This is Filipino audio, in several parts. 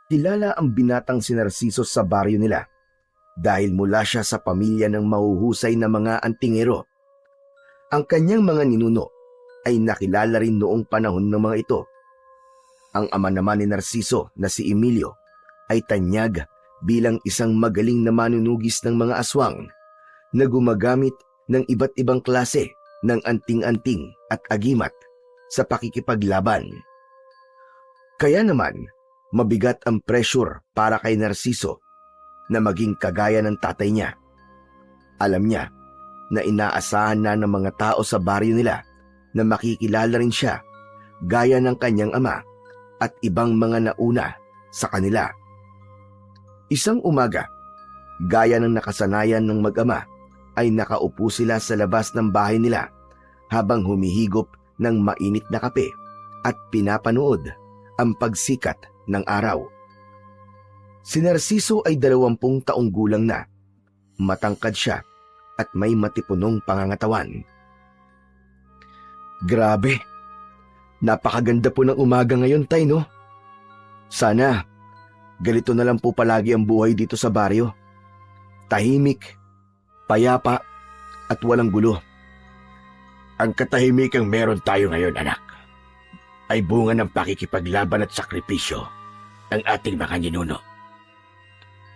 Kilala ang binatang si Narciso sa baryo nila dahil mula siya sa pamilya ng mahuhusay na mga antingero. Ang kanyang mga ninuno ay nakilala rin noong panahon ng mga ito. Ang ama naman ni Narciso na si Emilio ay tanyag bilang isang magaling na manunugis ng mga aswang na gumagamit ng iba't ibang klase ng anting-anting at agimat sa pakikipaglaban. Kaya naman, mabigat ang pressure para kay Narciso na maging kagaya ng tatay niya. Alam niya na inaasahan na ng mga tao sa baryo nila na makikilala rin siya gaya ng kanyang ama at ibang mga nauna sa kanila. Isang umaga, gaya ng nakasanayan ng mag-ama, ay nakaupo sila sa labas ng bahay nila habang humihigop ng mainit na kape at pinapanood ang pagsikat ng araw. Si Narciso ay 20 taong gulang na. Matangkad siya at may matipunong pangangatawan. Grabe, napakaganda po ng umaga ngayon, Tay, no? Sana, ganito na lang po palagi ang buhay dito sa baryo. Tahimik, payapa, at walang gulo. Ang katahimikang meron tayo ngayon, anak, ay bunga ng pakikipaglaban at sakripisyo ng ating mga ninuno.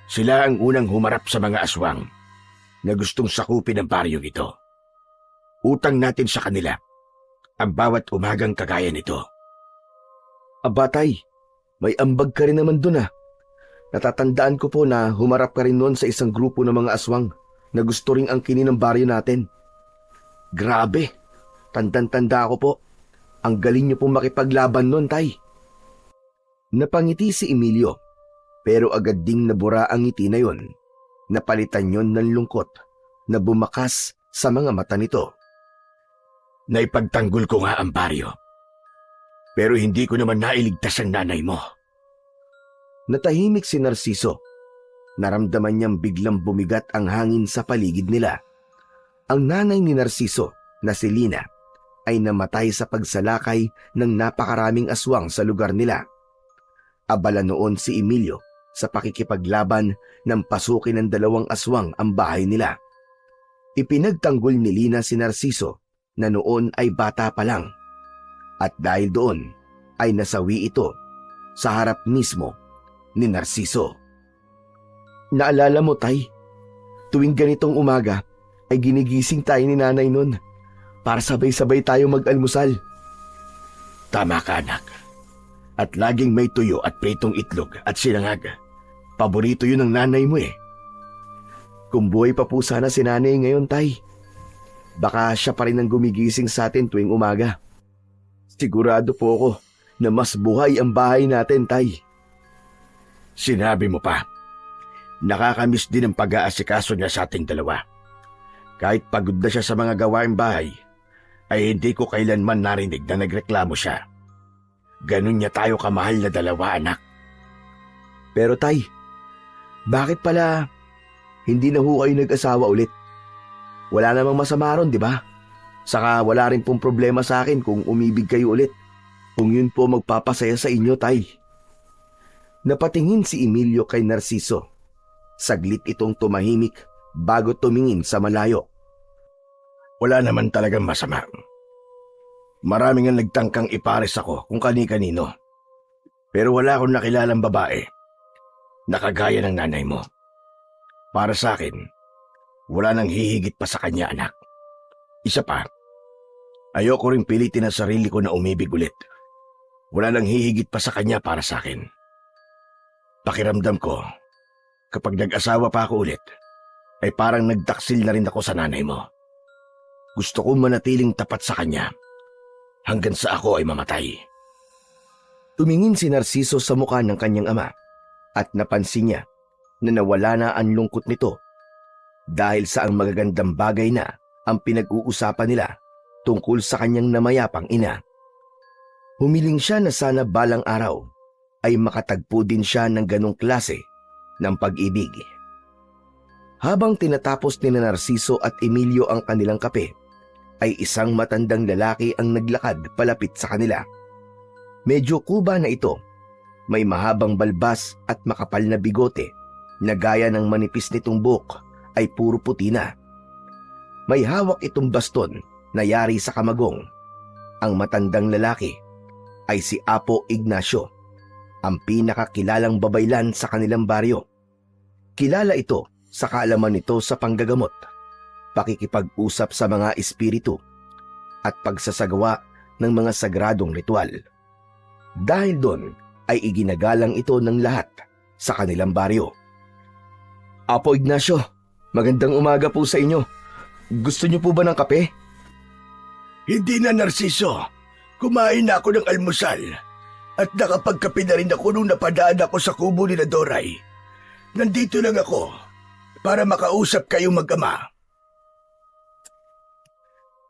Sila ang unang humarap sa mga aswang na gustong sakupin ang baryong ito. Utang natin sa kanila ang bawat umagang kagaya nito. Aba, Tay, may ambag ka rin naman dun ah. Natatandaan ko po na humarap ka rin noon sa isang grupo ng mga aswang na gusto ring angkinin ng baryo natin. Grabe, tandang-tanda ko po. Ang galing niyo pong makipaglaban noon, Tay. Napangiti si Emilio, pero agad ding nabura ang ngiti na yon. Napalitan yon ng lungkot na bumakas sa mga mata nito. Naipagtanggol ko nga ang baryo, pero hindi ko naman nailigtas ang nanay mo. Natahimik si Narciso. Naramdaman niyang biglang bumigat ang hangin sa paligid nila. Ang nanay ni Narciso, na si Lina, ay namatay sa pagsalakay ng napakaraming aswang sa lugar nila. Abala noon si Emilio sa pakikipaglaban ng pasukin ng 2 aswang ang bahay nila. Ipinagtanggol ni Lina si Narciso na noon ay bata pa lang, at dahil doon ay nasawi ito sa harap mismo ni Narciso. Naalala mo, Tay, tuwing ganitong umaga ay ginigising tayo ni nanay nun para sabay-sabay tayo mag-almusal. Tama ka, anak. At laging may tuyo at pritong itlog at sinangag. Paborito yun ng nanay mo eh. Kung buhay pa po sana si nanay ngayon, Tay, baka siya pa rin ang gumigising sa atin tuwing umaga. Sigurado po ako na mas buhay ang bahay natin, Tay. Sinabi mo pa. Nakakamiss din ang pag-aasikaso niya sa ating dalawa. Kahit pagod na siya sa mga gawaing bahay, ay hindi ko kailanman narinig na nagreklamo siya. Ganun niya tayo kamahal na dalawa, anak. Pero Tay, bakit pala hindi na ho kayo nag-asawa ulit? Wala namang masama ron, di ba? Saka wala rin pong problema sa akin kung umibig kayo ulit. Kung yun po magpapasaya sa inyo, Tay. Napatingin si Emilio kay Narciso. Saglit itong tumahimik bago tumingin sa malayo. Wala naman talagang masama. Maraming ang nagtangkang ipares ako kung kani-kanino. Pero wala akong nakilalang babae na kagaya ng nanay mo. Para sa akin, wala nang hihigit pa sa kanya, anak. Isa pa, ayoko ring pilitin ang sarili ko na umibig ulit. Wala nang hihigit pa sa kanya para sa akin. Pakiramdam ko, kapag nag-asawa pa ako ulit, ay parang nagtaksil na rin ako sa nanay mo. Gusto ko manatiling tapat sa kanya hanggang sa ako ay mamatay. Tumingin si Narciso sa mukha ng kanyang ama at napansin niya na nawala na ang lungkot nito dahil sa ang magagandang bagay na ang pinag-uusapan nila tungkol sa kanyang namayapang ina. Humiling siya na sana balang araw ay makatagpo din siya ng ganong klase ng pag-ibig. Habang tinatapos ni Narciso at Emilio ang kanilang kape, ay isang matandang lalaki ang naglakad palapit sa kanila. Medyo kuba na ito, May mahabang balbas at makapal na bigote na gaya ng manipis nitong buhok ay puro puti na. May hawak itong baston na yari sa kamagong. Ang matandang lalaki ay si Apo Ignacio, ang pinakakilalang babaylan sa kanilang baryo. Kilala ito sa kaalaman nito sa panggagamot, pakikipag-usap sa mga espiritu, at pagsasagawa ng mga sagradong ritual. Dahil doon ay iginagalang ito ng lahat sa kanilang baryo. Apo Ignacio, magandang umaga po sa inyo. Gusto niyo po ba ng kape? Hindi na, Narciso. Kumain na ako ng almusal at nakapagkape na rin ako nung napadaan ako sa kubo ni Doray. Nandito lang ako para makausap kayong mag-ama.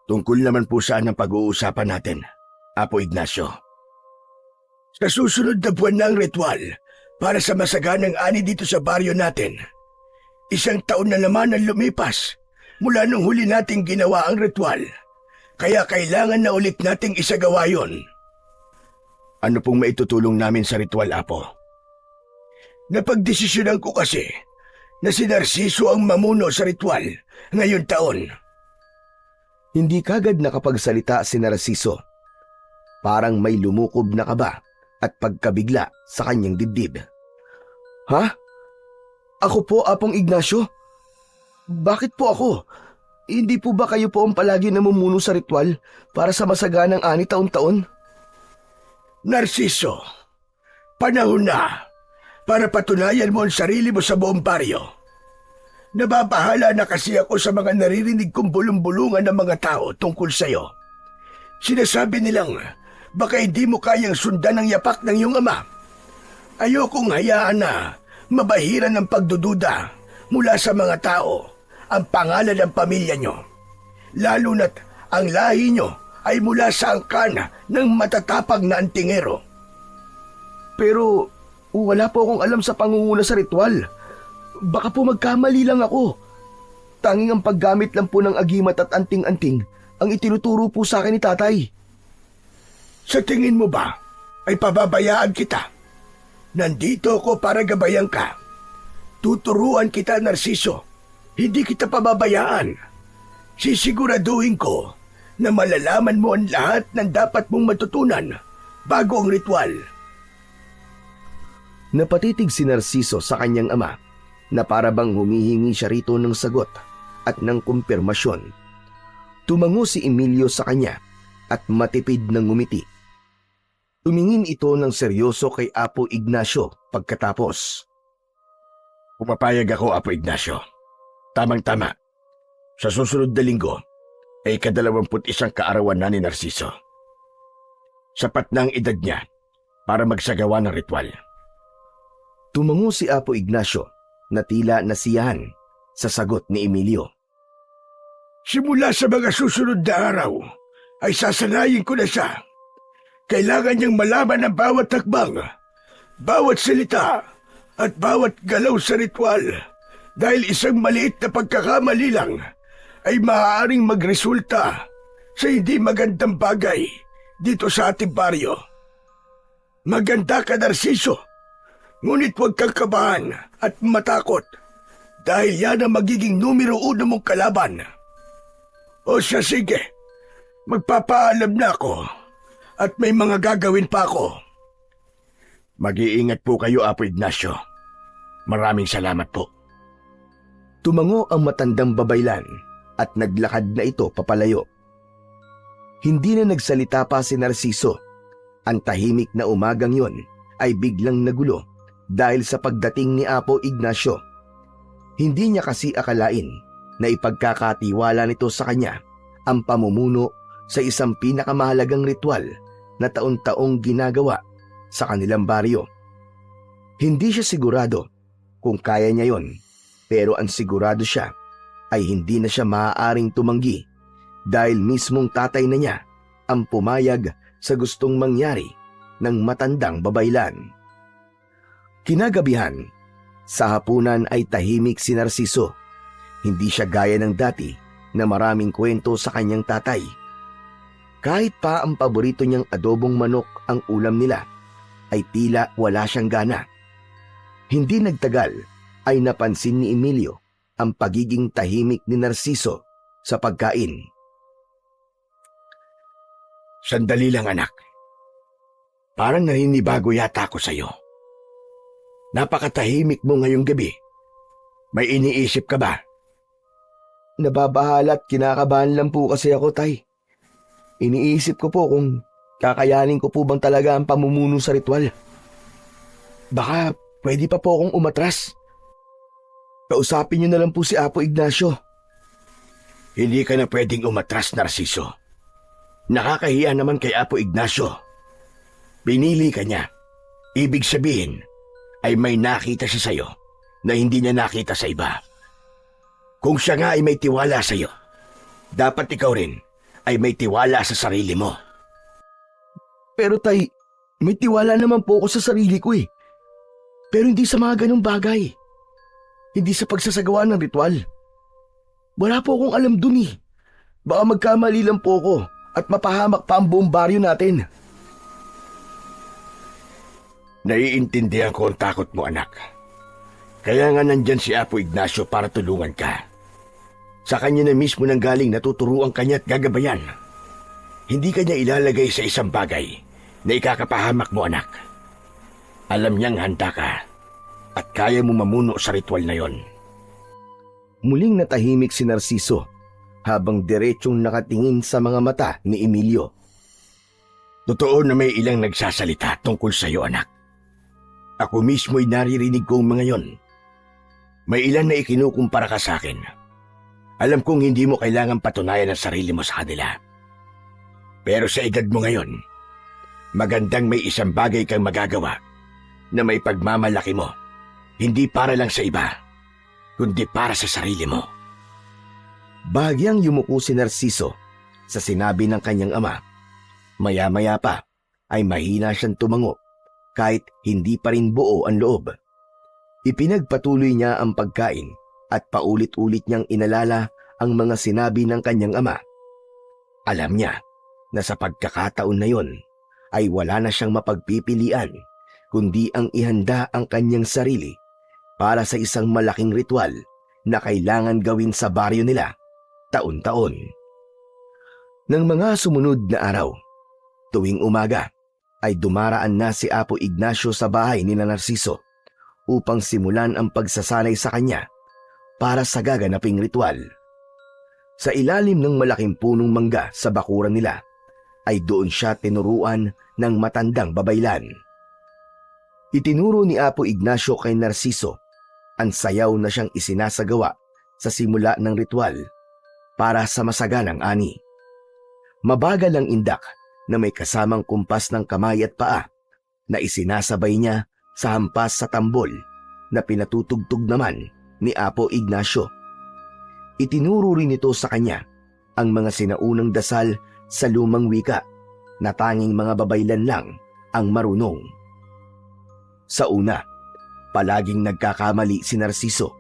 Tungkol naman po saan ang pag-uusapan natin, Apo Ignacio. Sa susunod na buwan na ang ritual para sa masaganang ani dito sa baryo natin. 1 taon na naman ang lumipas mula nung huli nating ginawa ang ritual. Kaya kailangan na ulit nating isagawa yon. Ano pong maitutulong namin sa ritual, Apo? Napagdesisyonan ko kasi na si Narciso ang mamuno sa ritual ngayon taon. Hindi kagad nakapagsalita si Narciso. Parang may lumukob na kaba at pagkabigla sa kanyang dibdib. Ha? Ako po, Apong Ignacio? Bakit po ako? Hindi po ba kayo po ang palagi namumuno sa ritual para sa masaganang ani taon-taon? Narciso, panahon na para patunayan mo ang sarili mo sa buong baryo. Nababahala na kasi ako sa mga naririnig kong bulong-bulungan ng mga tao tungkol sa'yo. Sinasabi nilang baka hindi mo kayang sundan ang yapak ng iyong ama. Ayokong hayaan na mabahiran ng pagdududa mula sa mga tao ang pangalan ng pamilya nyo. Lalo na't ang lahi nyo ay mula sa angkan ng matatapag na antingero. Pero wala po akong alam sa pangunguna sa ritual. Baka po magkamali lang ako. Tanging ang paggamit lang po ng agimat at anting-anting ang itinuturo po sa akin ni tatay. Sa tingin mo ba ay pababayaan kita? Nandito ako para gabayan ka. Tuturuan kita, Narciso. Hindi kita pababayaan. Sisiguraduhin ko na malalaman mo ang lahat ng dapat mong matutunan bago ang ritual. Napatitig si Narciso sa kanyang ama na para bang humihingi siya rito ng sagot at ng kumpirmasyon. Tumango si Emilio sa kanya at matipid na ngumiti. Tumingin ito ng seryoso kay Apo Ignacio pagkatapos. Pumapayag ako, Apo Ignacio. Tamang-tama. Sa susunod na linggo ay 21 kaarawan na ni Narciso. Sapat na ang edad niya para magsagawa ng ritual. Tumango si Apo Ignacio na tila nasiyahan sa sagot ni Emilio. Simula sa mga susunod na araw ay sasanayin ko na siya. Kailangan niyang malaman ang bawat hakbang, bawat salita at bawat galaw sa ritual. Dahil isang maliit na pagkakamali lang ay maaaring magresulta sa hindi magandang bagay dito sa ating baryo. Maganda ka, Narciso. Ngunit huwag kang kabahan at matakot dahil yan ang magiging numero 1 mong kalaban. O siya, sige. Magpapaalam na ako at may mga gagawin pa ako. Mag-iingat po kayo, Apo Ignacio. Maraming salamat po. Tumango ang matandang babaylan at naglakad na ito papalayo. Hindi na nagsalita pa si Narciso. Ang tahimik na umagang yon ay biglang nagulo dahil sa pagdating ni Apo Ignacio. Hindi niya kasi akalain na ipagkakatiwala nito sa kanya ang pamumuno sa isang pinakamahalagang ritual na taon-taong ginagawa sa kanilang baryo. Hindi siya sigurado kung kaya niya yon. Pero ang sigurado siya ay hindi na siya maaaring tumanggi dahil mismong tatay na niya ang pumayag sa gustong mangyari ng matandang babaylan. Kinagabihan, sa hapunan ay tahimik si Narciso. Hindi siya gaya ng dati na maraming kwento sa kanyang tatay. Kahit pa ang paborito niyang adobong manok ang ulam nila, ay tila wala siyang gana. Hindi nagtagal ay napansin ni Emilio ang pagiging tahimik ni Narciso sa pagkain. Sandali lang anak. Parang naninibago yata ako sa'yo. Napakatahimik mo ngayong gabi. May iniisip ka ba? Nababahala at kinakabahan lang po kasi ako, Tay. Iniisip ko po kung kakayanin ko po bang talaga ang pamumuno sa ritual. Baka pwede pa po akong umatras. Kausapin niyo na lang po si Apo Ignacio. Hindi ka na pwedeng umatras, Narciso. Nakakahiya naman kay Apo Ignacio. Pinili ka niya. Ibig sabihin ay may nakita siya sa'yo na hindi niya nakita sa iba. Kung siya nga ay may tiwala sa'yo, dapat ikaw rin ay may tiwala sa sarili mo. Pero Tay, may tiwala naman po ako sa sarili ko eh. Pero hindi sa mga ganong bagay. Hindi sa pagsasagawa ng ritual. Wala po akong alam dun eh. Baka magkamali lang po ako at mapahamak pa ang buong baryo natin. Naiintindihan ko ang takot mo, anak. Kaya nga nandyan si Apo Ignacio para tulungan ka. Sa kanya na mismo nang galing natuturuan kanya at gagabayan. Hindi kanya ilalagay sa isang bagay na ikakapahamak mo, anak. Alam niyang handa ka at kaya mo mamuno sa ritual na yon. Muling natahimik si Narciso habang diretsong nakatingin sa mga mata ni Emilio. Totoo na may ilang nagsasalita tungkol sa iyo, anak. Ako mismo'y naririnig ko mga yon. May ilan na ikinukumpara ka sa akin. Alam kong hindi mo kailangan patunayan ang sarili mo sa kanila. Pero sa edad mo ngayon, magandang may isang bagay kang magagawa na may pagmamalaki mo. Hindi para lang sa iba, kundi para sa sarili mo. Bahagyang yumuko si Narciso sa sinabi ng kanyang ama. Maya-maya pa ay mahina siyang tumango kahit hindi pa rin buo ang loob. Ipinagpatuloy niya ang pagkain at paulit-ulit niyang inalala ang mga sinabi ng kanyang ama. Alam niya na sa pagkakataon na yon ay wala na siyang mapagpipilian kundi ang ihanda ang kanyang sarili para sa isang malaking ritual na kailangan gawin sa baryo nila taon-taon. Nang mga sumunod na araw, tuwing umaga ay dumaraan na si Apo Ignacio sa bahay ni Narciso upang simulan ang pagsasanay sa kanya para sa gaganaping ritual. Sa ilalim ng malaking punong mangga sa bakuran nila ay doon siya tinuruan ng matandang babaylan. Itinuro ni Apo Ignacio kay Narciso ang sayaw na siyang isinasagawa sa simula ng ritual para sa masaganang ani. Mabagal ang indak na may kasamang kumpas ng kamay at paa na isinasabay niya sa hampas sa tambol na pinatutugtog naman ni Apo Ignacio. Itinuro rin ito sa kanya ang mga sinaunang dasal sa lumang wika na tanging mga babaylan lang ang marunong. Sa una, palaging nagkakamali si Narciso.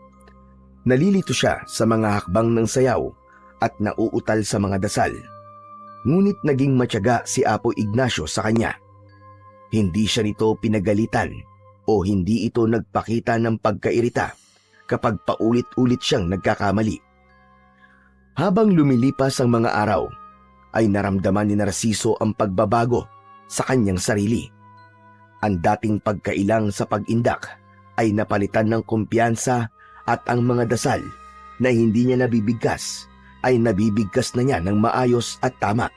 Nalilito siya sa mga hakbang ng sayaw at nauutal sa mga dasal. Ngunit naging matyaga si Apo Ignacio sa kanya. Hindi siya nito pinagalitan o hindi ito nagpakita ng pagkairita kapag paulit-ulit siyang nagkakamali. Habang lumilipas ang mga araw, ay naramdaman ni Narciso ang pagbabago sa kanyang sarili. Ang dating pagkailang sa pag-indak ay napalitan ng kumpiyansa at ang mga dasal na hindi niya nabibigkas ay nabibigkas na niya ng maayos at tama.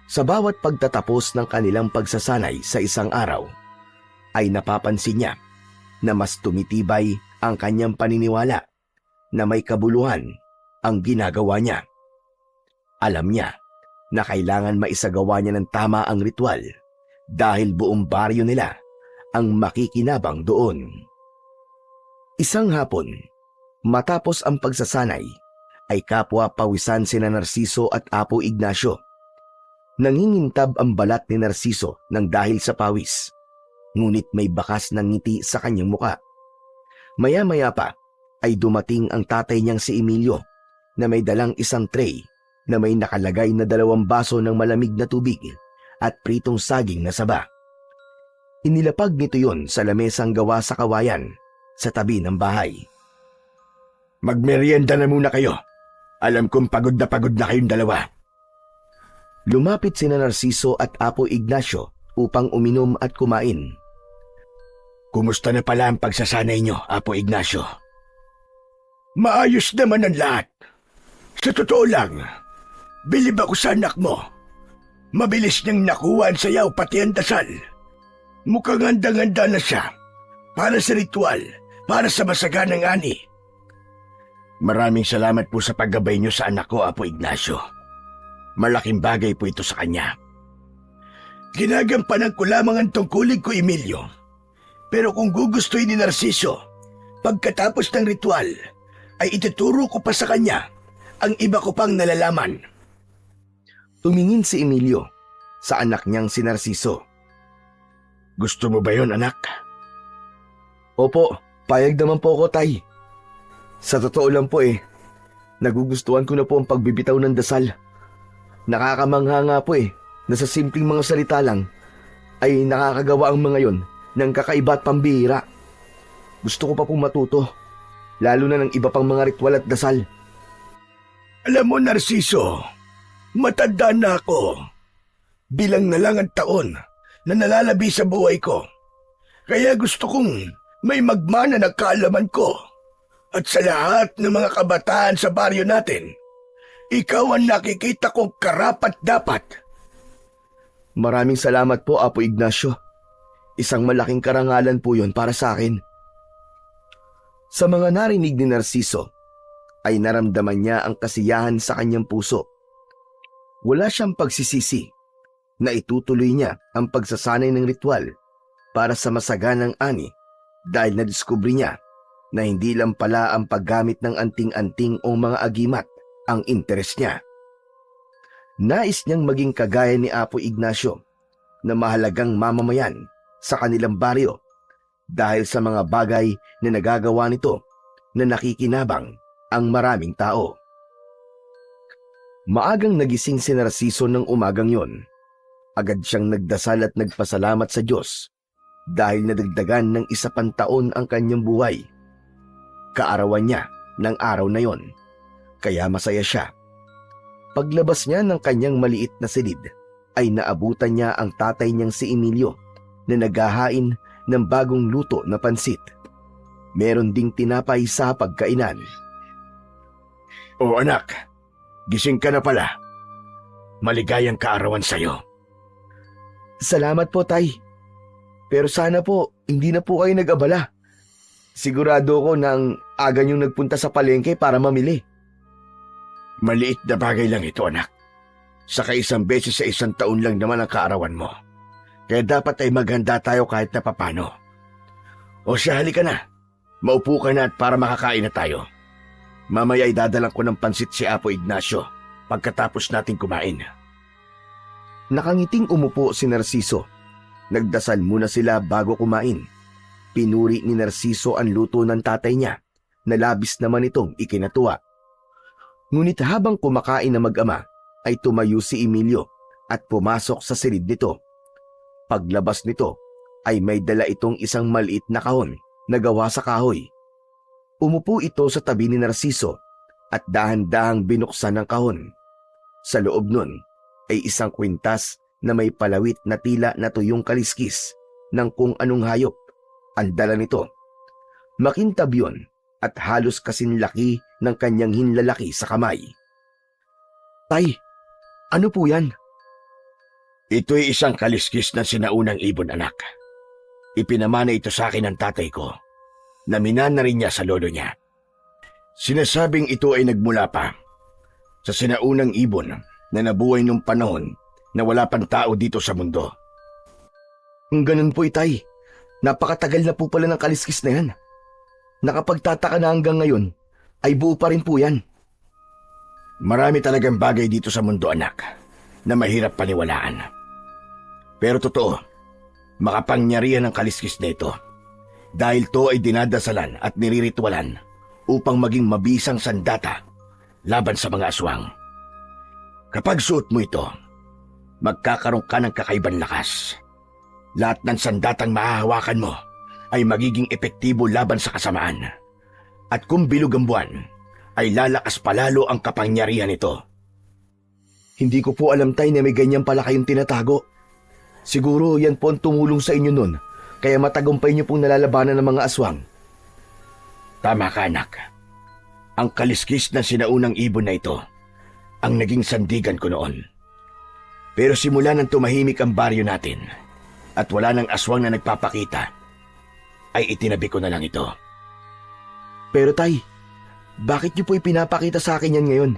Sa bawat pagtatapos ng kanilang pagsasanay sa isang araw, ay napapansin niya na mas tumitibay ang kanyang paniniwala na may kabuluhan ang ginagawa niya. Alam niya na kailangan maisagawa niya ng tama ang ritual dahil buong baryo nila ang makikinabang doon. Isang hapon, matapos ang pagsasanay, ay kapwa pawisan sina Narciso at Apo Ignacio. Nangingintab ang balat ni Narciso ng dahil sa pawis, ngunit may bakas ng ngiti sa kanyang muka. Maya-maya pa ay dumating ang tatay niyang si Emilio na may dalang isang tray na may nakalagay na 2 baso ng malamig na tubig at pritong saging na saba. Inilapag nito yon sa lamesang gawa sa kawayan sa tabi ng bahay. Magmerienda na muna kayo. Alam kong pagod na kayong dalawa. Lumapit sina Narciso at Apo Ignacio upang uminom at kumain. Kumusta na pala ang pagsasanay nyo, Apo Ignacio? Maayos naman ang lahat. Sa totoo lang, bilib ako sa anak mo. Mabilis niyang nakuha ang sayaw pati ang dasal. Mukhang handang-handa na siya para sa ritual, para sa masaganang ani. Maraming salamat po sa paggabay niyo sa anak ko, Apo Ignacio. Malaking bagay po ito sa kanya. Ginagampanan ko lamang ang tungkulin ko, Emilio. Pero kung gugustuhin ni Narciso, pagkatapos ng ritual, ay ituturo ko pa sa kanya ang iba ko pang nalalaman. Tumingin si Emilio sa anak niyang si Narciso. Gusto mo ba yon, anak? Opo, payag naman po ako, Tay. Sa totoo lang po nagugustuhan ko na po ang pagbibitaw ng dasal. Nakakamangha nga po na sa simpleng mga salita lang ay nakakagawa ang mga yon ng kakaiba at pambihira. Gusto ko pa pong matuto, lalo na ng iba pang mga ritual at dasal. Alam mo, Narciso, matanda na ako. Bilang na lang ang taon na nalalabi sa buhay ko. Kaya gusto kong may magmana na kaalaman ko. At sa lahat ng mga kabataan sa baryo natin, ikaw ang nakikita kong karapat-dapat. Maraming salamat po, Apo Ignacio. Isang malaking karangalan po yon para sa akin. Sa mga narinig ni Narciso, ay naramdaman niya ang kasiyahan sa kanyang puso. Wala siyang pagsisisi na itutuloy niya ang pagsasanay ng ritual para sa masaganang ani dahil nadiskubre niya na hindi lang pala ang paggamit ng anting-anting o mga agimat ang interes niya. Nais niyang maging kagaya ni Apo Ignacio na mahalagang mamamayan sa kanilang baryo dahil sa mga bagay na nagagawa nito na nakikinabang ang maraming tao. Maagang nagising si Narciso ng umagang yon. Agad siyang nagdasal at nagpasalamat sa Diyos dahil nadagdagan ng isa pang taon ang kanyang buhay. Kaarawan niya ng araw na yon, kaya masaya siya. Paglabas niya ng kanyang maliit na silid, ay naabutan niya ang tatay niyang si Emilio na naghahain ng bagong luto na pansit. Meron ding tinapay sa pagkainan. O anak, gising ka na pala. Maligayang kaarawan sa'yo. Salamat po, Tay. Pero sana po, hindi na po kayo nag-abala. Sigurado ko nang aga niyong nagpunta sa palengke para mamili. Maliit na bagay lang ito, anak. Saka isang beses sa isang taon lang naman ang kaarawan mo. Kaya dapat ay maghanda tayo kahit na papano. O siya, halika na. Maupo ka na at para makakain na tayo. Mamaya ay dadalang ko ng pansit si Apo Ignacio pagkatapos natin kumain. Nakangiting umupo si Narciso. Nagdasal muna sila bago kumain. Pinuri ni Narciso ang luto ng tatay niya na labis naman itong ikinatuwa. Ngunit habang kumakain na mag-ama, ay tumayo si Emilio at pumasok sa silid nito. Paglabas nito, ay may dala itong isang maliit na kahon na gawa sa kahoy. Umupo ito sa tabi ni Narciso at dahan-dahang binuksan ang kahon. Sa loob nun ay isang kwintas na may palawit na tila na tuyong kaliskis ng kung anong hayop. Ang dala nito, makintab yun at halos kasing laki ng kanyang hinlalaki sa kamay. Tay, ano po yan? Ito'y isang kaliskis ng sinaunang ibon, anak. Ipinamana ito sa akin ng tatay ko. Naminana rin niya sa lolo niya. Sinasabing ito ay nagmula pa sa sinaunang ibon na nabuhay nung panahon na wala pang tao dito sa mundo. Ganun po, Itay. Napakatagal na po pala ng kaliskis na yan. Nakapagtataka na hanggang ngayon, ay buo pa rin po yan. Marami talagang bagay dito sa mundo, anak, na mahirap paniwalaan. Pero totoo, makapangyarihan ang kaliskis na ito. Dahil to ay dinadasalan at niriritualan upang maging mabisang sandata laban sa mga aswang. Kapag suot mo ito, magkakaroon ka ng kakaibang lakas. Lahat ng sandatang mahahawakan mo ay magiging epektibo laban sa kasamaan. At kung bilog ang buwan, ay lalakas palalo ang kapangyarihan nito. Hindi ko po alam, Tay, na may ganyan pala kayong tinatago. Siguro yan po ang tumulong sa inyo nun, kaya matagumpay niyo pong nalalabanan ng mga aswang. Tama ka, anak. Ang kaliskis ng sinaunang ibon na ito ang naging sandigan ko noon. Pero simula nang tumahimik ang baryo natin at wala nang aswang na nagpapakita, ay itinabi ko na lang ito. Pero Tay, bakit niyo po ipinapakita sa akin yan ngayon?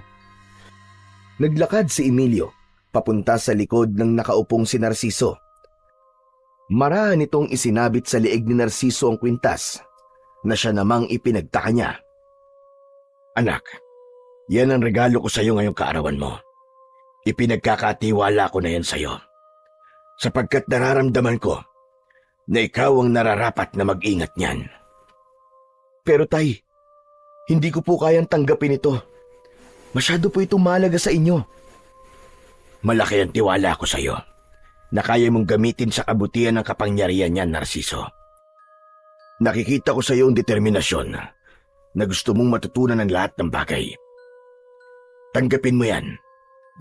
Naglakad si Emilio papunta sa likod ng nakaupong si Narciso. Maraan nitong isinabit sa liig ni Narciso ang kwintas na siya namang ipinagtaka niya. Anak, yan ang regalo ko sa iyo ngayong kaarawan mo. Ipinagkakatiwala ko na yan sa iyo, sapagkat nararamdaman ko na ikaw ang nararapat na mag-ingat niyan. Pero Tay, hindi ko po kayang tanggapin ito. Masyado po itong mahalaga sa inyo. Malaki ang tiwala ko sa iyo na kaya mong gamitin sa kabutihan ng kapangyarihan niyan, Narciso. Nakikita ko sa iyo ang determinasyon na gusto mong matutunan ng lahat ng bagay. Tanggapin mo yan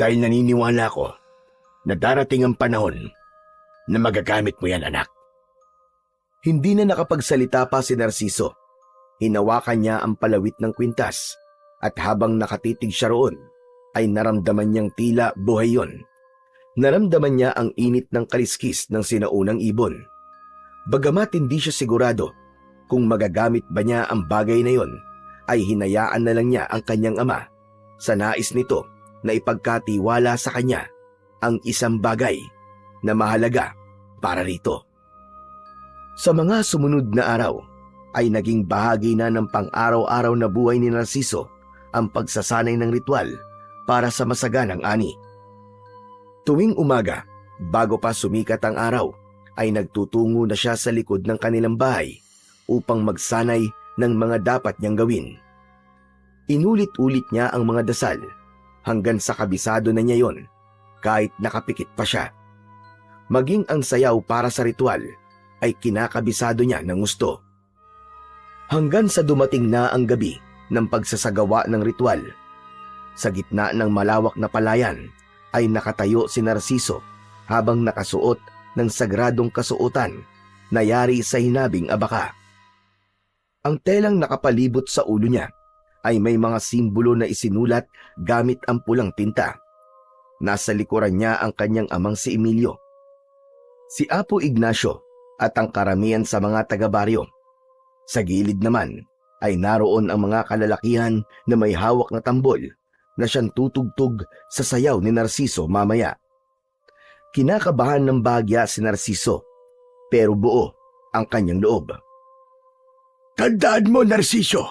dahil naniniwala ko na darating ang panahon na magagamit mo yan, anak. Hindi na nakapagsalita pa si Narciso. Hinawakan niya ang palawit ng kwintas at habang nakatitig siya roon, ay naramdaman niyang tila buhay yun. Naramdaman niya ang init ng kaliskis ng sinaunang ibon. Bagamat hindi siya sigurado kung magagamit ba niya ang bagay na yon, ay hinayaan na lang niya ang kanyang ama sa nais nito na ipagkatiwala sa kanya ang isang bagay na mahalaga para rito. Sa mga sumunod na araw, ay naging bahagi na ng pang-araw-araw na buhay ni Narciso ang pagsasanay ng ritual para sa masaganang ani. Tuwing umaga, bago pa sumikat ang araw, ay nagtutungo na siya sa likod ng kanilang bahay upang magsanay ng mga dapat niyang gawin. Inulit-ulit niya ang mga dasal hanggang sa kabisado na niya yon kahit nakapikit pa siya. Maging ang sayaw para sa ritual ay kinakabisado niya ng gusto. Hanggang sa dumating na ang gabi ng pagsasagawa ng ritual. Sa gitna ng malawak na palayan ay nakatayo si Narciso habang nakasuot ng sagradong kasuotan na yari sa hinabing abaka. Ang telang nakapalibot sa ulo niya ay may mga simbolo na isinulat gamit ang pulang tinta. Nasa likuran niya ang kanyang amang si Emilio, si Apo Ignacio at ang karamihan sa mga taga-baryo. Sa gilid naman ay naroon ang mga kalalakihan na may hawak na tambol na siyang tutugtog sa sayaw ni Narciso mamaya. Kinakabahan ng bahagya si Narciso, pero buo ang kanyang loob. Tandaan mo, Narciso,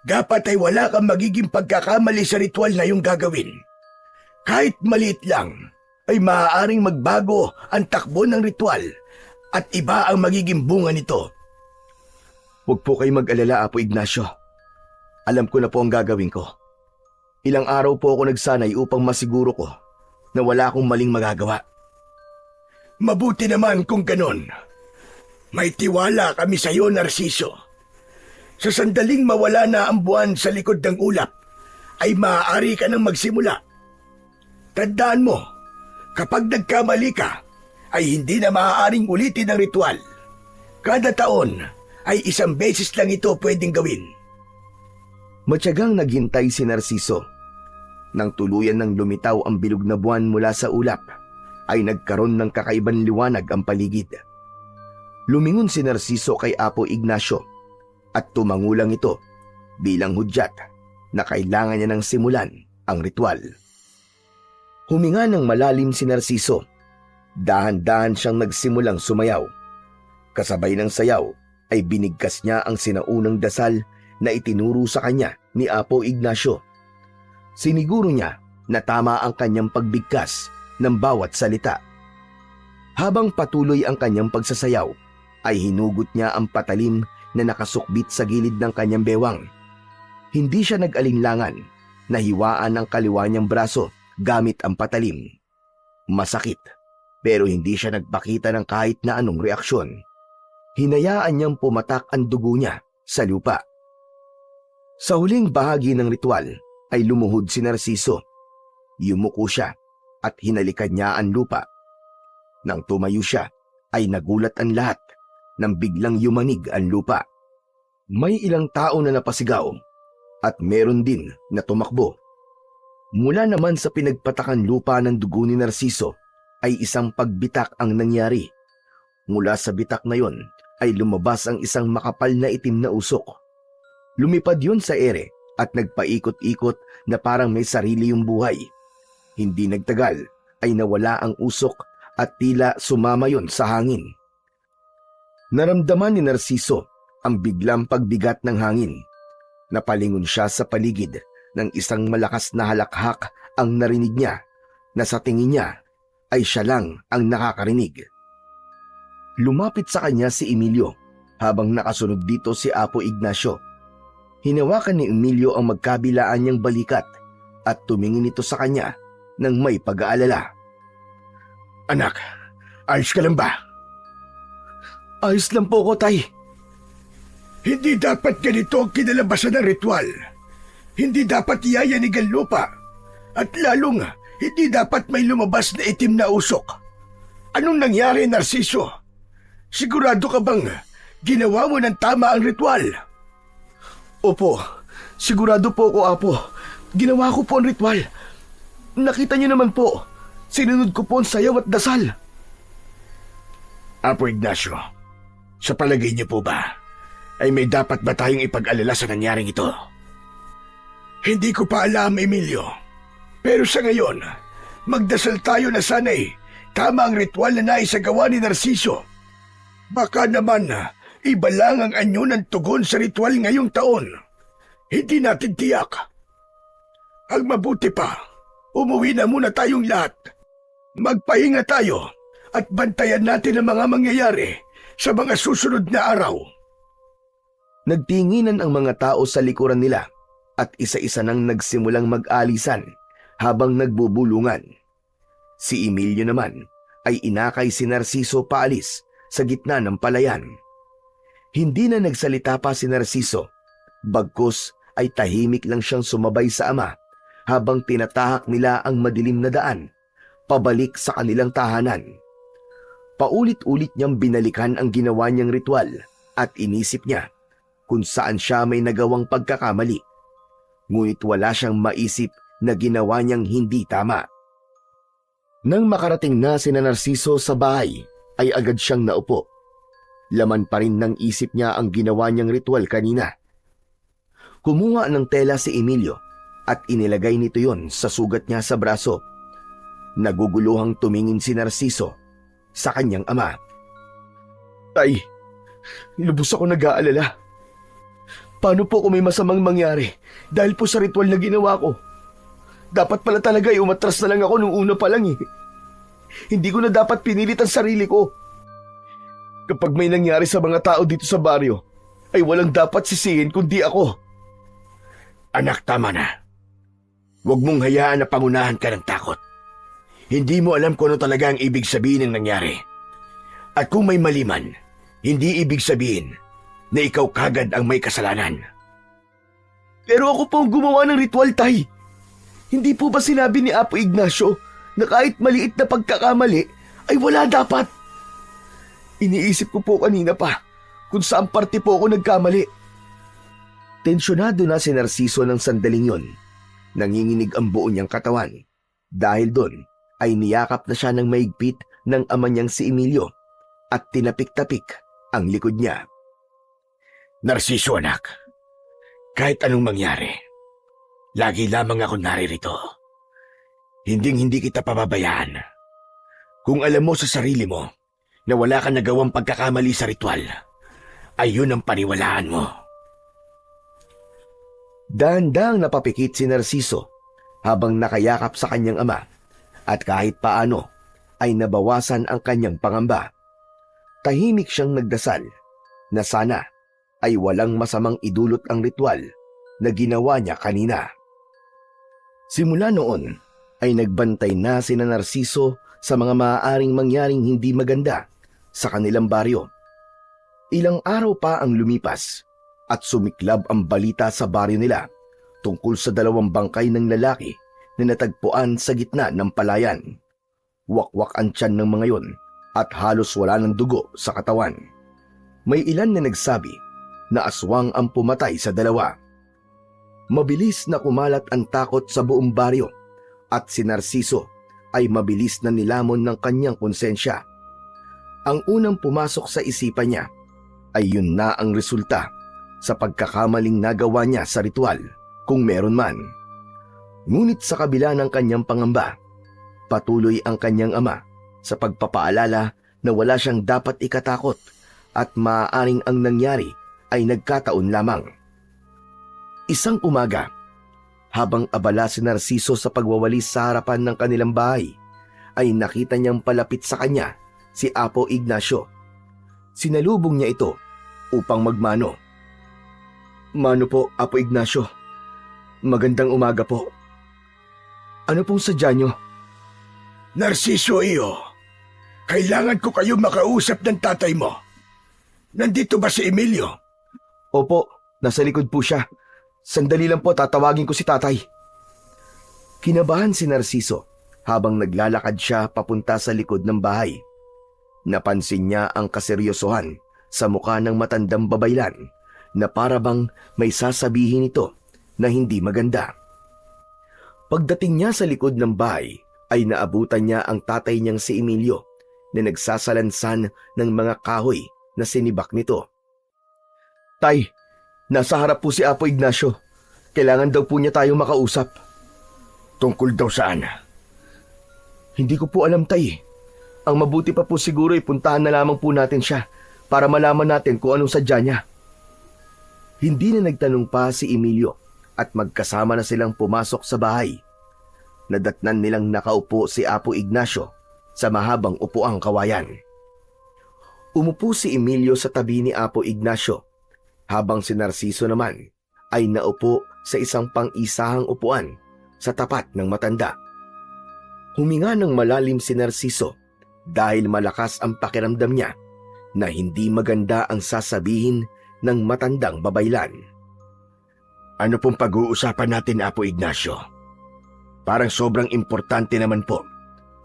dapat ay wala kang magiging pagkakamali sa ritual na iyong gagawin. Kahit maliit lang, ay maaaring magbago ang takbo ng ritual at iba ang magiging bunga nito. Huwag po kayo mag-alala, Apo Ignacio. Alam ko na po ang gagawin ko. Ilang araw po ako nagsanay upang masiguro ko na wala akong maling magagawa. Mabuti naman kung ganon. May tiwala kami sa iyo, Narciso. Sa sandaling mawala na ang buwan sa likod ng ulap, ay maaari ka nang magsimula. Tandaan mo, kapag nagkamali ka, ay hindi na maaaring ulitin ang ritual. Kada taon, ay isang beses lang ito pwedeng gawin. Matyagang naghintay si Narciso. Nang tuluyan ng lumitaw ang bilog na buwan mula sa ulap, ay nagkaroon ng kakaibang liwanag ang paligid. Lumingon si Narciso kay Apo Ignacio at tumangulang ito bilang hudyat na kailangan niya nang simulan ang ritual. Huminga ng malalim si Narciso. Dahan-dahan siyang nagsimulang sumayaw. Kasabay ng sayaw ay binigkas niya ang sinaunang dasal na itinuro sa kanya ni Apo Ignacio. Siniguro niya na tama ang kanyang pagbigkas ng bawat salita. Habang patuloy ang kanyang pagsasayaw, ay hinugot niya ang patalim na nakasukbit sa gilid ng kanyang bewang. Hindi siya nag-alinlangan na hiwaan ang kaliwa niyang braso gamit ang patalim. Masakit, pero hindi siya nagpakita ng kahit na anong reaksyon. Hinayaan niyang pumatak ang dugo niya sa lupa. Sa huling bahagi ng ritual ay lumuhod si Narciso. Yumuko siya at hinalikan niya ang lupa. Nang tumayo siya ay nagulat ang lahat nang biglang yumanig ang lupa. May ilang tao na napasigaw at meron din na tumakbo. Mula naman sa pinagpatakan lupa ng dugo ni Narciso ay isang pagbitak ang nangyari. Mula sa bitak na yon ay lumabas ang isang makapal na itim na usok. Lumipad yun sa ere at nagpaikot-ikot na parang may sarili yung buhay. Hindi nagtagal ay nawala ang usok at tila sumama yon sa hangin. Naramdaman ni Narciso ang biglang pagbigat ng hangin. Napalingon siya sa paligid ng isang malakas na halakhak ang narinig niya na sa tingin niya ay siya lang ang nakakarinig. Lumapit sa kanya si Emilio habang nakasunod dito si Apo Ignacio. Hinawakan ni Emilio ang magkabilaan niyang balikat at tumingin ito sa kanya nang may pag-aalala. Anak, ayos ka lang ba? Ayos lang po ko, Tay. Hindi dapat ganito ang kinalabasan ng ritual. Hindi dapat iyayanig ang lupa. At lalong, hindi dapat may lumabas na itim na usok. Anong nangyari, Narciso? Sigurado ka bang ginawa mo ng tama ang ritual? Opo, sigurado po ko, Apo. Ginawa ko po ang ritual. Nakita niyo naman po, sinunod ko po ang sayaw at dasal. Apo Ignacio, sa palagay niyo po ba, ay may dapat ba tayong ipag-alala sa nangyaring ito? Hindi ko pa alam, Emilio. Pero sa ngayon, magdasal tayo na sana'y tama ang ritual na naisagawa ni Narciso. Baka naman iba lang ang anyo ng tugon sa ritual ngayong taon. Hindi natin tiyak. Ang mabuti pa, umuwi na muna tayong lahat. Magpahinga tayo at bantayan natin ang mga mangyayari sa mga susunod na araw. Nagtinginan ang mga tao sa likuran nila at isa-isa nang nagsimulang mag-alisan habang nagbubulungan. Si Emilio naman ay inakay si Narciso paalis sa gitna ng palayan. Hindi na nagsalita pa si Narciso, bagkus ay tahimik lang siyang sumabay sa ama habang tinatahak nila ang madilim na daan pabalik sa kanilang tahanan. Paulit-ulit niyang binalikan ang ginawa niyang ritual at inisip niya kung saan siya may nagawang pagkakamali. Ngunit wala siyang maisip na ginawa niyang hindi tama. Nang makarating na si Narciso sa bahay, ay agad siyang naupo. Laman pa rin ng isip niya ang ginawa niyang ritual kanina. Kumuha ng tela si Emilio at inilagay nito yon sa sugat niya sa braso. Naguguluhang tumingin si Narciso sa kanyang ama. Tay, lubos ako nag-aalala. Paano po kung may masamang mangyari dahil po sa ritual na ginawa ko? Dapat pala talaga ay umatras na lang ako nung una pa lang eh. Hindi ko na dapat pinilit ang sarili ko. Kapag may nangyari sa mga tao dito sa baryo, ay walang dapat sisihin kundi ako. Anak, tama na. Huwag mong hayaan na pangunahan ka ng takot. Hindi mo alam kung ano talaga ang ibig sabihin ng nangyari. At kung may mali man, hindi ibig sabihin na ikaw kagad ang may kasalanan. Pero ako po ang gumawa ng ritual, Tay. Hindi po ba sinabi ni Apo Ignacio na kahit maliit na pagkakamali ay wala dapat? Iniisip ko po kanina pa kung saan parte po ako nagkamali. Tensyonado na si Narciso ng sandaling yon. Nanginginig ang buo niyang katawan. Dahil doon ay niyakap na siya ng maigpit ng ama niyang si Emilio at tinapik-tapik ang likod niya. Narciso, anak, kahit anong mangyari, lagi lamang ako naririto. Hinding-hindi kita pababayaan. Kung alam mo sa sarili mo na wala kang nagawang pagkakamali sa ritual, ay yun ang paniwalaan mo. Dahan-dahang napapikit si Narciso habang nakayakap sa kanyang ama at kahit paano ay nabawasan ang kanyang pangamba. Tahimik siyang nagdasal na sana ay walang masamang idulot ang ritual na ginawa niya kanina. Simula noon ay nagbantay na sina Narciso sa mga maaaring mangyaring hindi maganda sa kanilang baryo. Ilang araw pa ang lumipas at sumiklab ang balita sa baryo nila tungkol sa 2 bangkay ng lalaki na natagpuan sa gitna ng palayan. Wakwak ang tiyan ng mga yon at halos wala ng dugo sa katawan. May ilan na nagsabi na aswang ang pumatay sa 2. Mabilis na kumalat ang takot sa buong baryo at si Narciso ay mabilis na nilamon ng kanyang konsensya. Ang unang pumasok sa isipan niya ay yun na ang resulta sa pagkakamaling nagawa niya sa ritual kung meron man. Ngunit sa kabila ng kanyang pangamba, patuloy ang kanyang ama sa pagpapaalala na wala siyang dapat ikatakot at maaaring ang nangyari ay nagkataon lamang. Isang umaga, habang abala si Narciso sa pagwawalis sa harapan ng kanilang bahay, ay nakita niyang palapit sa kanya si Apo Ignacio. Sinalubong niya ito upang magmano. "Mano po, Apo Ignacio. Magandang umaga po. Ano pong sadya niyo?" Narciso iyo, kailangan ko kayo makausap ng tatay mo. Nandito ba si Emilio? "Opo, nasa likod po siya. Sandali lang po, tatawagin ko si tatay." Kinabahan si Narciso habang naglalakad siya papunta sa likod ng bahay. Napansin niya ang kaseryosohan sa mukha ng matandang babaylan na parabang may sasabihin ito na hindi maganda. Pagdating niya sa likod ng bahay ay naabutan niya ang tatay niyang si Emilio na nagsasalansan ng mga kahoy na sinibak nito. "Tay, nasa harap po si Apo Ignacio. Kailangan daw po niya tayong makausap." Tungkol daw saan? "Hindi ko po alam, tay. Ang mabuti pa po siguro ay puntahan na lamang po natin siya para malaman natin kung anong sadya niya." Hindi na nagtanong pa si Emilio at magkasama na silang pumasok sa bahay. Nadatnan nilang nakaupo si Apo Ignacio sa mahabang upuang kawayan. Umupo si Emilio sa tabi ni Apo Ignacio, habang si Narciso naman ay naupo sa isang pang-isahang upuan sa tapat ng matanda. Huminga ng malalim si Narciso dahil malakas ang pakiramdam niya na hindi maganda ang sasabihin ng matandang babaylan. Ano pong pag-uusapan natin, Apo Ignacio? Parang sobrang importante naman po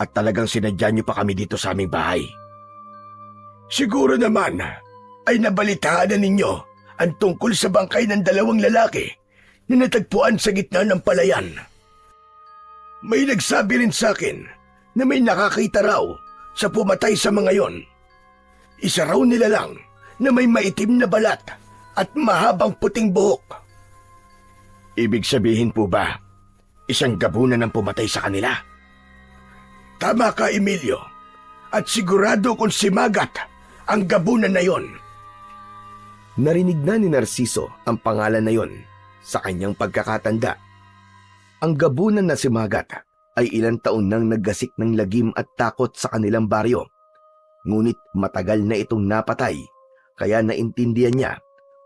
at talagang sinadya niyo pa kami dito sa aming bahay. Siguro naman ay nabalitaan na ninyo ang tungkol sa bangkay ng 2 lalaki na natagpuan sa gitna ng palayan. May nagsabi rin sa akin na may nakakita raw sa pumatay sa mga yon. Isa raw nila lang na may maitim na balat at mahabang puting buhok. Ibig sabihin po ba, isang gabunan ang pumatay sa kanila? Tama ka, Emilio, at sigurado kung si Magat ang gabunan na yon. Narinig na ni Narciso ang pangalan na yon sa kanyang pagkakatanda. Ang gabunan na si Magat ay ilang taon nang naggasik ng lagim at takot sa kanilang baryo. Ngunit matagal na itong napatay, kaya naintindihan niya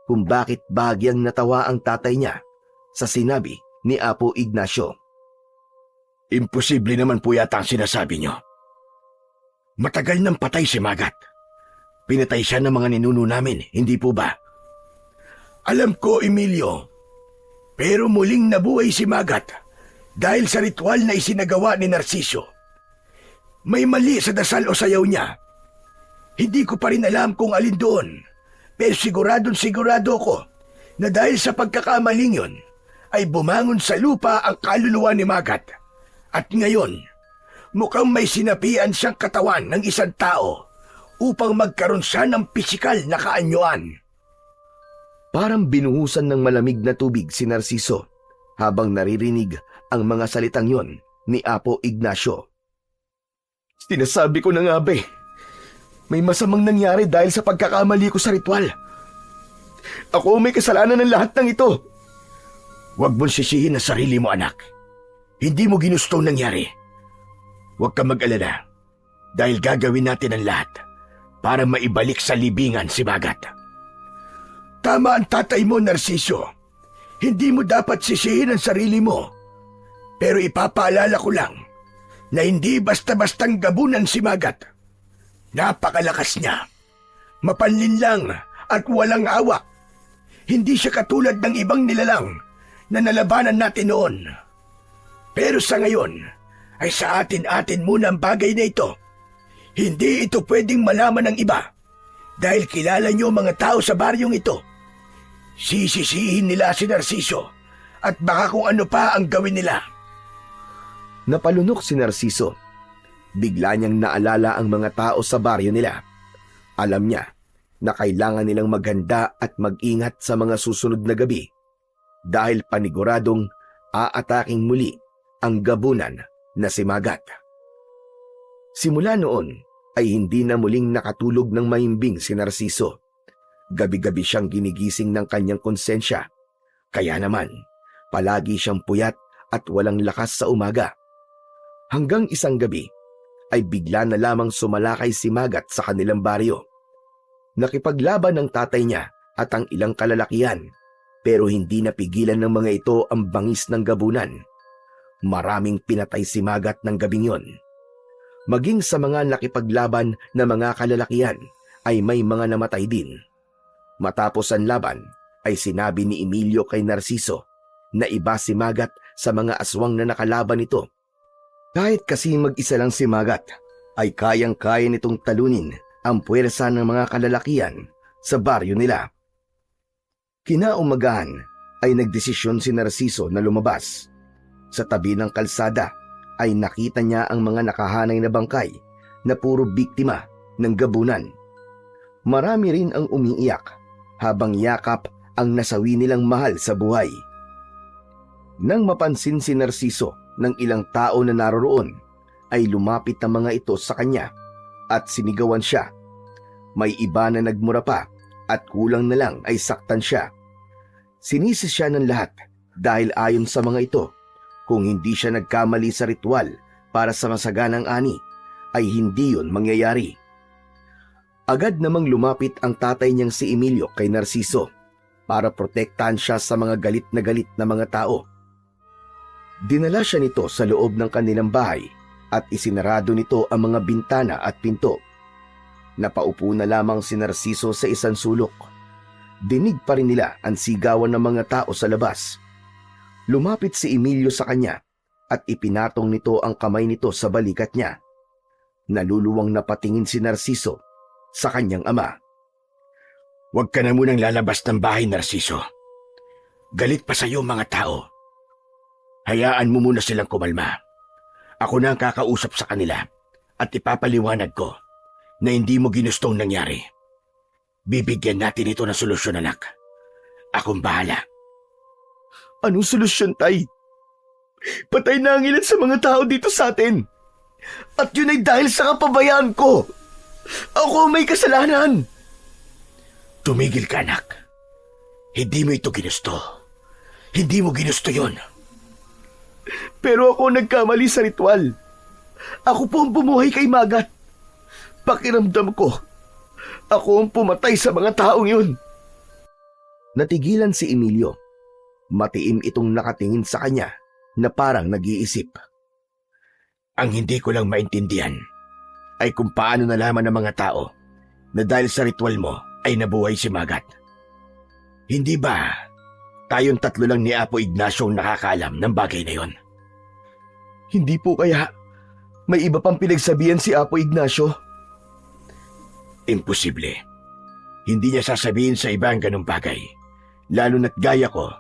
kung bakit bahagyang natawa ang tatay niya sa sinabi ni Apo Ignacio. Imposible naman po yata ang sinasabi niyo. Matagal nang patay si Magat. Pinatay siya ng mga ninuno namin, hindi po ba? Alam ko, Emilio. Pero muling nabuhay si Magat dahil sa ritual na isinagawa ni Narciso. May mali sa dasal o sayaw niya. Hindi ko pa rin alam kung alin doon, pero sigurado ko na dahil sa pagkakamaling yon ay bumangon sa lupa ang kaluluwa ni Magat. At ngayon, mukhang may sinapian siyang katawan ng isang tao upang magkaroon siya ng pisikal na kaanyuan. Parang binuhusan ng malamig na tubig si Narciso habang naririnig ang mga salitang yon ni Apo Ignacio. Sinasabi ko na nga ba, may masamang nangyari dahil sa pagkakamali ko sa ritual. Ako may kasalanan ng lahat ng ito. Huwag mong sisihin ang sarili mo, anak. Hindi mo ginusto nangyari. Huwag ka mag-alala dahil gagawin natin ang lahat para maibalik sa libingan si Magat. Tama ang tatay mo, Narciso. Hindi mo dapat sisihin ang sarili mo. Pero ipapaalala ko lang na hindi basta-bastang gabunan si Magat. Napakalakas niya. Mapanlinlang at walang awa. Hindi siya katulad ng ibang nilalang na nalabanan natin noon. Pero sa ngayon, ay sa atin-atin muna ang bagay na ito. Hindi ito pwedeng malaman ng iba dahil kilala niyo mga tao sa baryong ito. Sisisihin nila si Narciso at baka kung ano pa ang gawin nila. Napalunok si Narciso. Bigla niyang naalala ang mga tao sa baryo nila. Alam niya na kailangan nilang maghanda at mag-ingat sa mga susunod na gabi dahil paniguradong aataking muli ang gabunan na si Magat. Simula noon ay hindi na muling nakatulog ng mahimbing si Narciso. Gabi-gabi siyang ginigising ng kanyang konsensya. Kaya naman, palagi siyang puyat at walang lakas sa umaga. Hanggang isang gabi, ay bigla na lamang sumalakay si Magat sa kanilang baryo. Nakipaglaban ng tatay niya at ang ilang kalalakihan, pero hindi napigilan ng mga ito ang bangis ng gabunan. Maraming pinatay si Magat ng gabing yon. Maging sa mga nakipaglaban na mga kalalakihan ay may mga namatay din. Matapos ang laban ay sinabi ni Emilio kay Narciso na iba si Magat sa mga aswang na nakalaban nito. Kahit kasi mag-isa lang si Magat ay kayang-kaya nitong talunin ang puwersa ng mga kalalakihan sa baryo nila. Kinaumagahan ay nagdesisyon si Narciso na lumabas. Sa tabi ng kalsada ay nakita niya ang mga nakahanay na bangkay na puro biktima ng gabunan. Marami rin ang umiiyak habang yakap ang nasawi nilang mahal sa buhay. Nang mapansin si Narciso ng ilang tao na naroroon, ay lumapit ang mga ito sa kanya at sinigawan siya. May iba na nagmura pa at kulang na lang ay saktan siya. Sinisi siya ng lahat dahil ayon sa mga ito, kung hindi siya nagkamali sa ritual para sa masaganang ani, ay hindi yun mangyayari. Agad namang lumapit ang tatay niyang si Emilio kay Narciso para protektahan siya sa mga galit na mga tao. Dinala siya nito sa loob ng kanilang bahay at isinarado nito ang mga bintana at pinto. Napaupo na lamang si Narciso sa isang sulok. Dinig pa rin nila ang sigawan ng mga tao sa labas. Lumapit si Emilio sa kanya at ipinatong nito ang kamay nito sa balikat niya. Naluluwang napatingin si Narciso sa kanyang ama. Huwag ka na munang lalabas ng bahay, Narciso. Galit pa sa iyo mga tao. Hayaan mo muna silang kumalma. Ako na ang kakausap sa kanila at ipapaliwanag ko na hindi mo ginustong nangyari. Bibigyan natin ito ng solusyon, anak. Akong bahala. Anong solusyon, tay? Patay na ang ilan sa mga tao dito sa atin. At yun ay dahil sa kapabayaan ko. Ako may kasalanan. Tumigil ka, anak. Hindi mo ito ginusto. Hindi mo ginusto yun. Pero ako nagkamali sa ritual. Ako po ang bumuhay kay Magat. Pakiramdam ko, ako ang pumatay sa mga taong yun. Natigilan si Emilio. Matiim itong nakatingin sa kanya na parang nag-iisip. Ang hindi ko lang maintindihan ay kung paano nalaman ng mga tao na dahil sa ritual mo ay nabuhay si Magat. Hindi ba tayong tatlo lang ni Apo Ignacio ang nakakaalam ng bagay na yon? Hindi po kaya may iba pang pinagsabihan si Apo Ignacio? Imposible. Hindi niya sasabihin sa iba ang ganung bagay, lalo na't gaya ko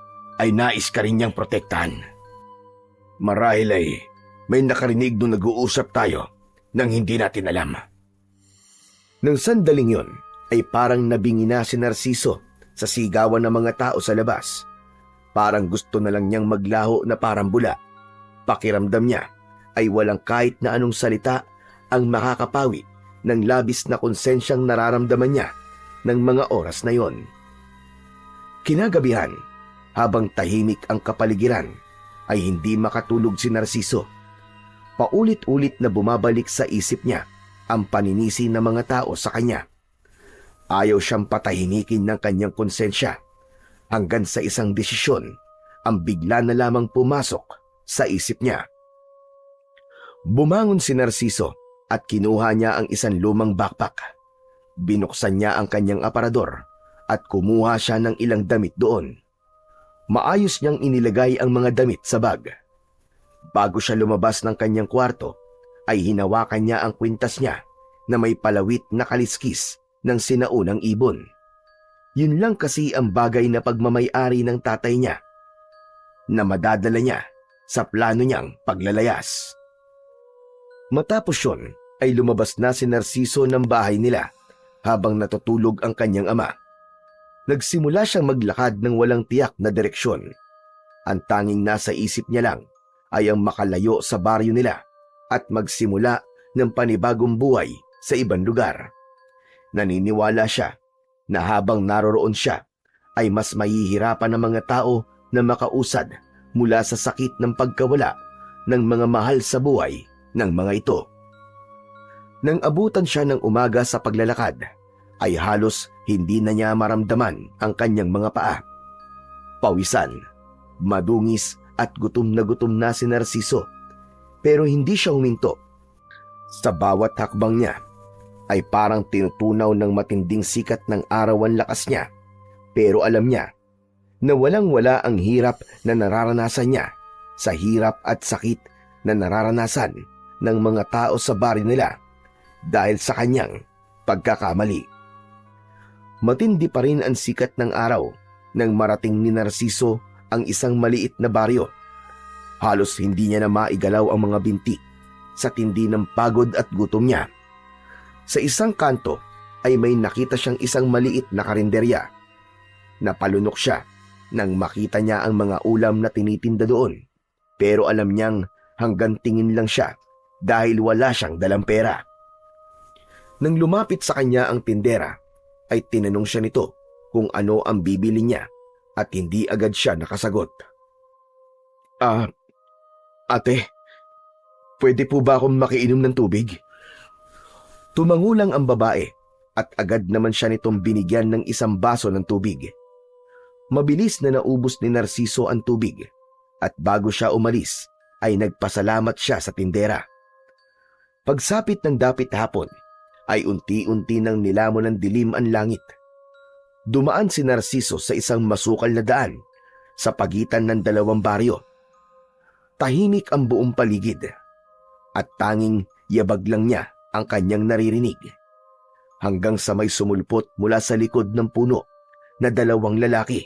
ay nais ka rin niyang protektahan. Marahil ay may nakarinig nung nag-uusap tayo nang hindi natin alam. Nang sandaling yon ay parang nabingi na si Narciso sa sigawan ng mga tao sa labas. Parang gusto na lang niyang maglaho na parang bula. Pakiramdam niya ay walang kahit na anong salita ang makakapawi ng labis na konsensyang nararamdaman niya ng mga oras na yon. Kinagabihan, habang tahimik ang kapaligiran, ay hindi makatulog si Narciso. Paulit-ulit na bumabalik sa isip niya ang paninisi ng mga tao sa kanya. Ayaw siyang patahimikin ng kanyang konsensya hanggang sa isang desisyon ang bigla na lamang pumasok sa isip niya. Bumangon si Narciso at kinuha niya ang isang lumang backpack. Binuksan niya ang kanyang aparador at kumuha siya ng ilang damit doon. Maayos niyang inilagay ang mga damit sa bag. Bago siya lumabas ng kanyang kwarto, ay hinawakan niya ang kwintas niya na may palawit na kaliskis ng sinaunang ibon. Yun lang kasi ang bagay na pagmamay-ari ng tatay niya na madadala niya sa plano niyang paglalayas. Matapos yun, ay lumabas na si Narciso ng bahay nila habang natutulog ang kanyang ama. Nagsimula siyang maglakad ng walang tiyak na direksyon. Ang tanging nasa isip niya lang ay ang makalayo sa baryo nila at magsimula ng panibagong buhay sa ibang lugar. Naniniwala siya na habang naroroon siya ay mas mahihirapan ang mga tao na makausad mula sa sakit ng pagkawala ng mga mahal sa buhay ng mga ito. Nang abutan siya ng umaga sa paglalakad, ay halos hindi na niya maramdaman ang kanyang mga paa. Pawisan, madungis at gutom na si Narciso, pero hindi siya huminto. Sa bawat hakbang niya ay parang tinutunaw ng matinding sikat ng araw ang lakas niya, pero alam niya na walang-wala ang hirap na nararanasan niya sa hirap at sakit na nararanasan ng mga tao sa baryo nila dahil sa kanyang pagkakamali. Matindi pa rin ang sikat ng araw nang marating ni Narciso ang isang maliit na baryo. Halos hindi niya na maigalaw ang mga binti sa tindi ng pagod at gutom niya. Sa isang kanto ay may nakita siyang isang maliit na karinderya. Napalunok siya nang makita niya ang mga ulam na tinitinda doon, pero alam niyang hanggang tingin lang siya dahil wala siyang dalang pera. Nang lumapit sa kanya ang tindera, ay tinanong siya nito kung ano ang bibili niya at hindi agad siya nakasagot. Ate, pwede po ba akong makiinom ng tubig? Tumangulang ang babae at agad naman siya nitong binigyan ng isang baso ng tubig. Mabilis na naubos ni Narciso ang tubig at bago siya umalis ay nagpasalamat siya sa tindera. Pagsapit ng dapit hapon, ay unti-unti nang nilamon ng dilim ang langit. Dumaan si Narciso sa isang masukal na daan sa pagitan ng dalawang baryo. Tahimik ang buong paligid at tanging yabag lang niya ang kanyang naririnig. Hanggang sa may sumulpot mula sa likod ng puno na dalawang lalaki.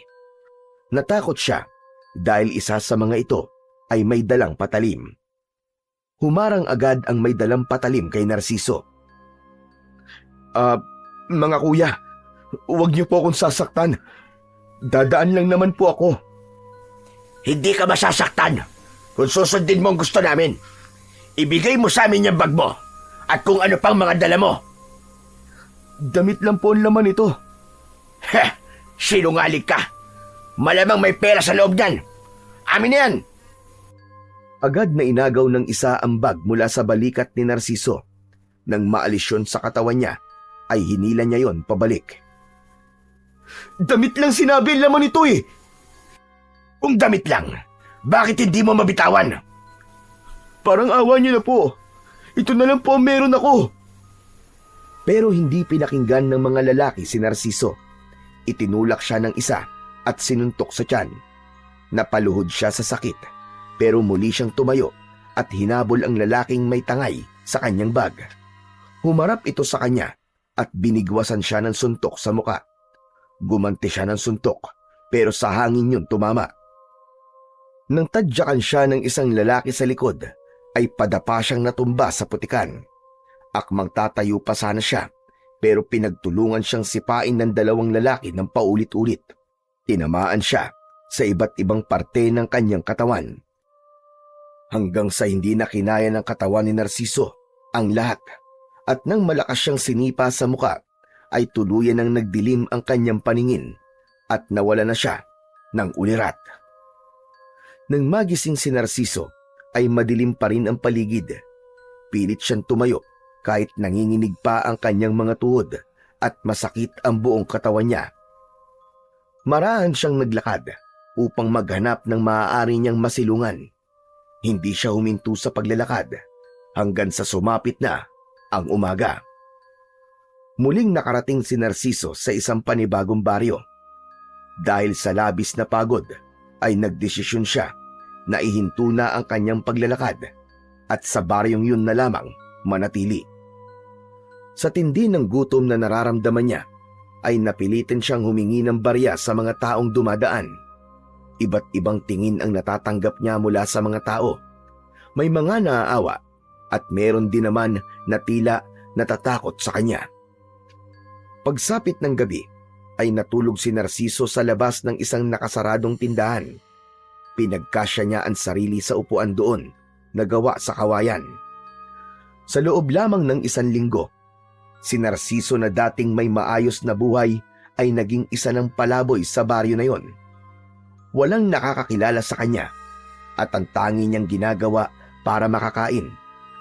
Natakot siya dahil isa sa mga ito ay may dalang patalim. Humarang agad ang may dalang patalim kay Narciso. Mga kuya, huwag niyo po akong sasaktan. Dadaan lang naman po ako. Hindi ka masasaktan kung susundin mo ang gusto namin. Ibigay mo sa amin yung bag mo at kung ano pang mga dala mo. Damit lang po ang laman ito. Heh, sinungaling ka. Malamang may pera sa loob niyan. Amin na yan. Agad na inagaw ng isa ang bag mula sa balikat ni Narciso. Nang maalis yun sa katawan niya, ay hinila niya yon pabalik. Damit lang sinabi ang laman ito eh. Kung damit lang, bakit hindi mo mabitawan? Parang awa niyo na po. Ito na lang po ang meron ako. Pero hindi pinakinggan ng mga lalaki si Narciso. Itinulak siya ng isa at sinuntok sa tiyan. Napaluhod siya sa sakit, pero muli siyang tumayo at hinabol ang lalaking may tangay sa kanyang bag. Humarap ito sa kanya at binigwasan siya ng suntok sa muka. Gumanti siya ng suntok, pero sa hangin yun tumama. Nang tadyakan siya ng isang lalaki sa likod, ay padapa siyang natumba sa putikan. Akmang tatayo pa sana siya, pero pinagtulungan siyang sipain ng dalawang lalaki ng paulit-ulit. Tinamaan siya sa iba't ibang parte ng kanyang katawan. Hanggang sa hindi na kinaya ng katawan ni Narciso ang lahat, at nang malakas siyang sinipa sa muka, ay tuluyan ng nagdilim ang kanyang paningin at nawala na siya ng ulirat. Nang magising si Narciso, ay madilim pa rin ang paligid. Pilit siyang tumayo kahit nanginginig pa ang kanyang mga tuhod at masakit ang buong katawan niya. Marahan siyang naglakad upang maghanap ng maaari niyang masilungan. Hindi siya huminto sa paglalakad hanggang sa sumapit na ang umaga. Muling nakarating si Narciso sa isang panibagong baryo. Dahil sa labis na pagod ay nagdesisyon siya na ihinto na ang kanyang paglalakad at sa baryong yun na lamang manatili. Sa tindi ng gutom na nararamdaman niya ay napilitan siyang humingi ng barya sa mga taong dumadaan. Iba't ibang tingin ang natatanggap niya mula sa mga tao. May mga naaawa at meron din naman na tila natatakot sa kanya. Pagsapit ng gabi ay natulog si Narciso sa labas ng isang nakasaradong tindahan. Pinagkasya niya ang sarili sa upuan doon na gawa sa kawayan. Sa loob lamang ng 1 linggo, si Narciso na dating may maayos na buhay ay naging isa ng palaboy sa baryo na yon. Walang nakakakilala sa kanya at ang tangi niyang ginagawa para makakain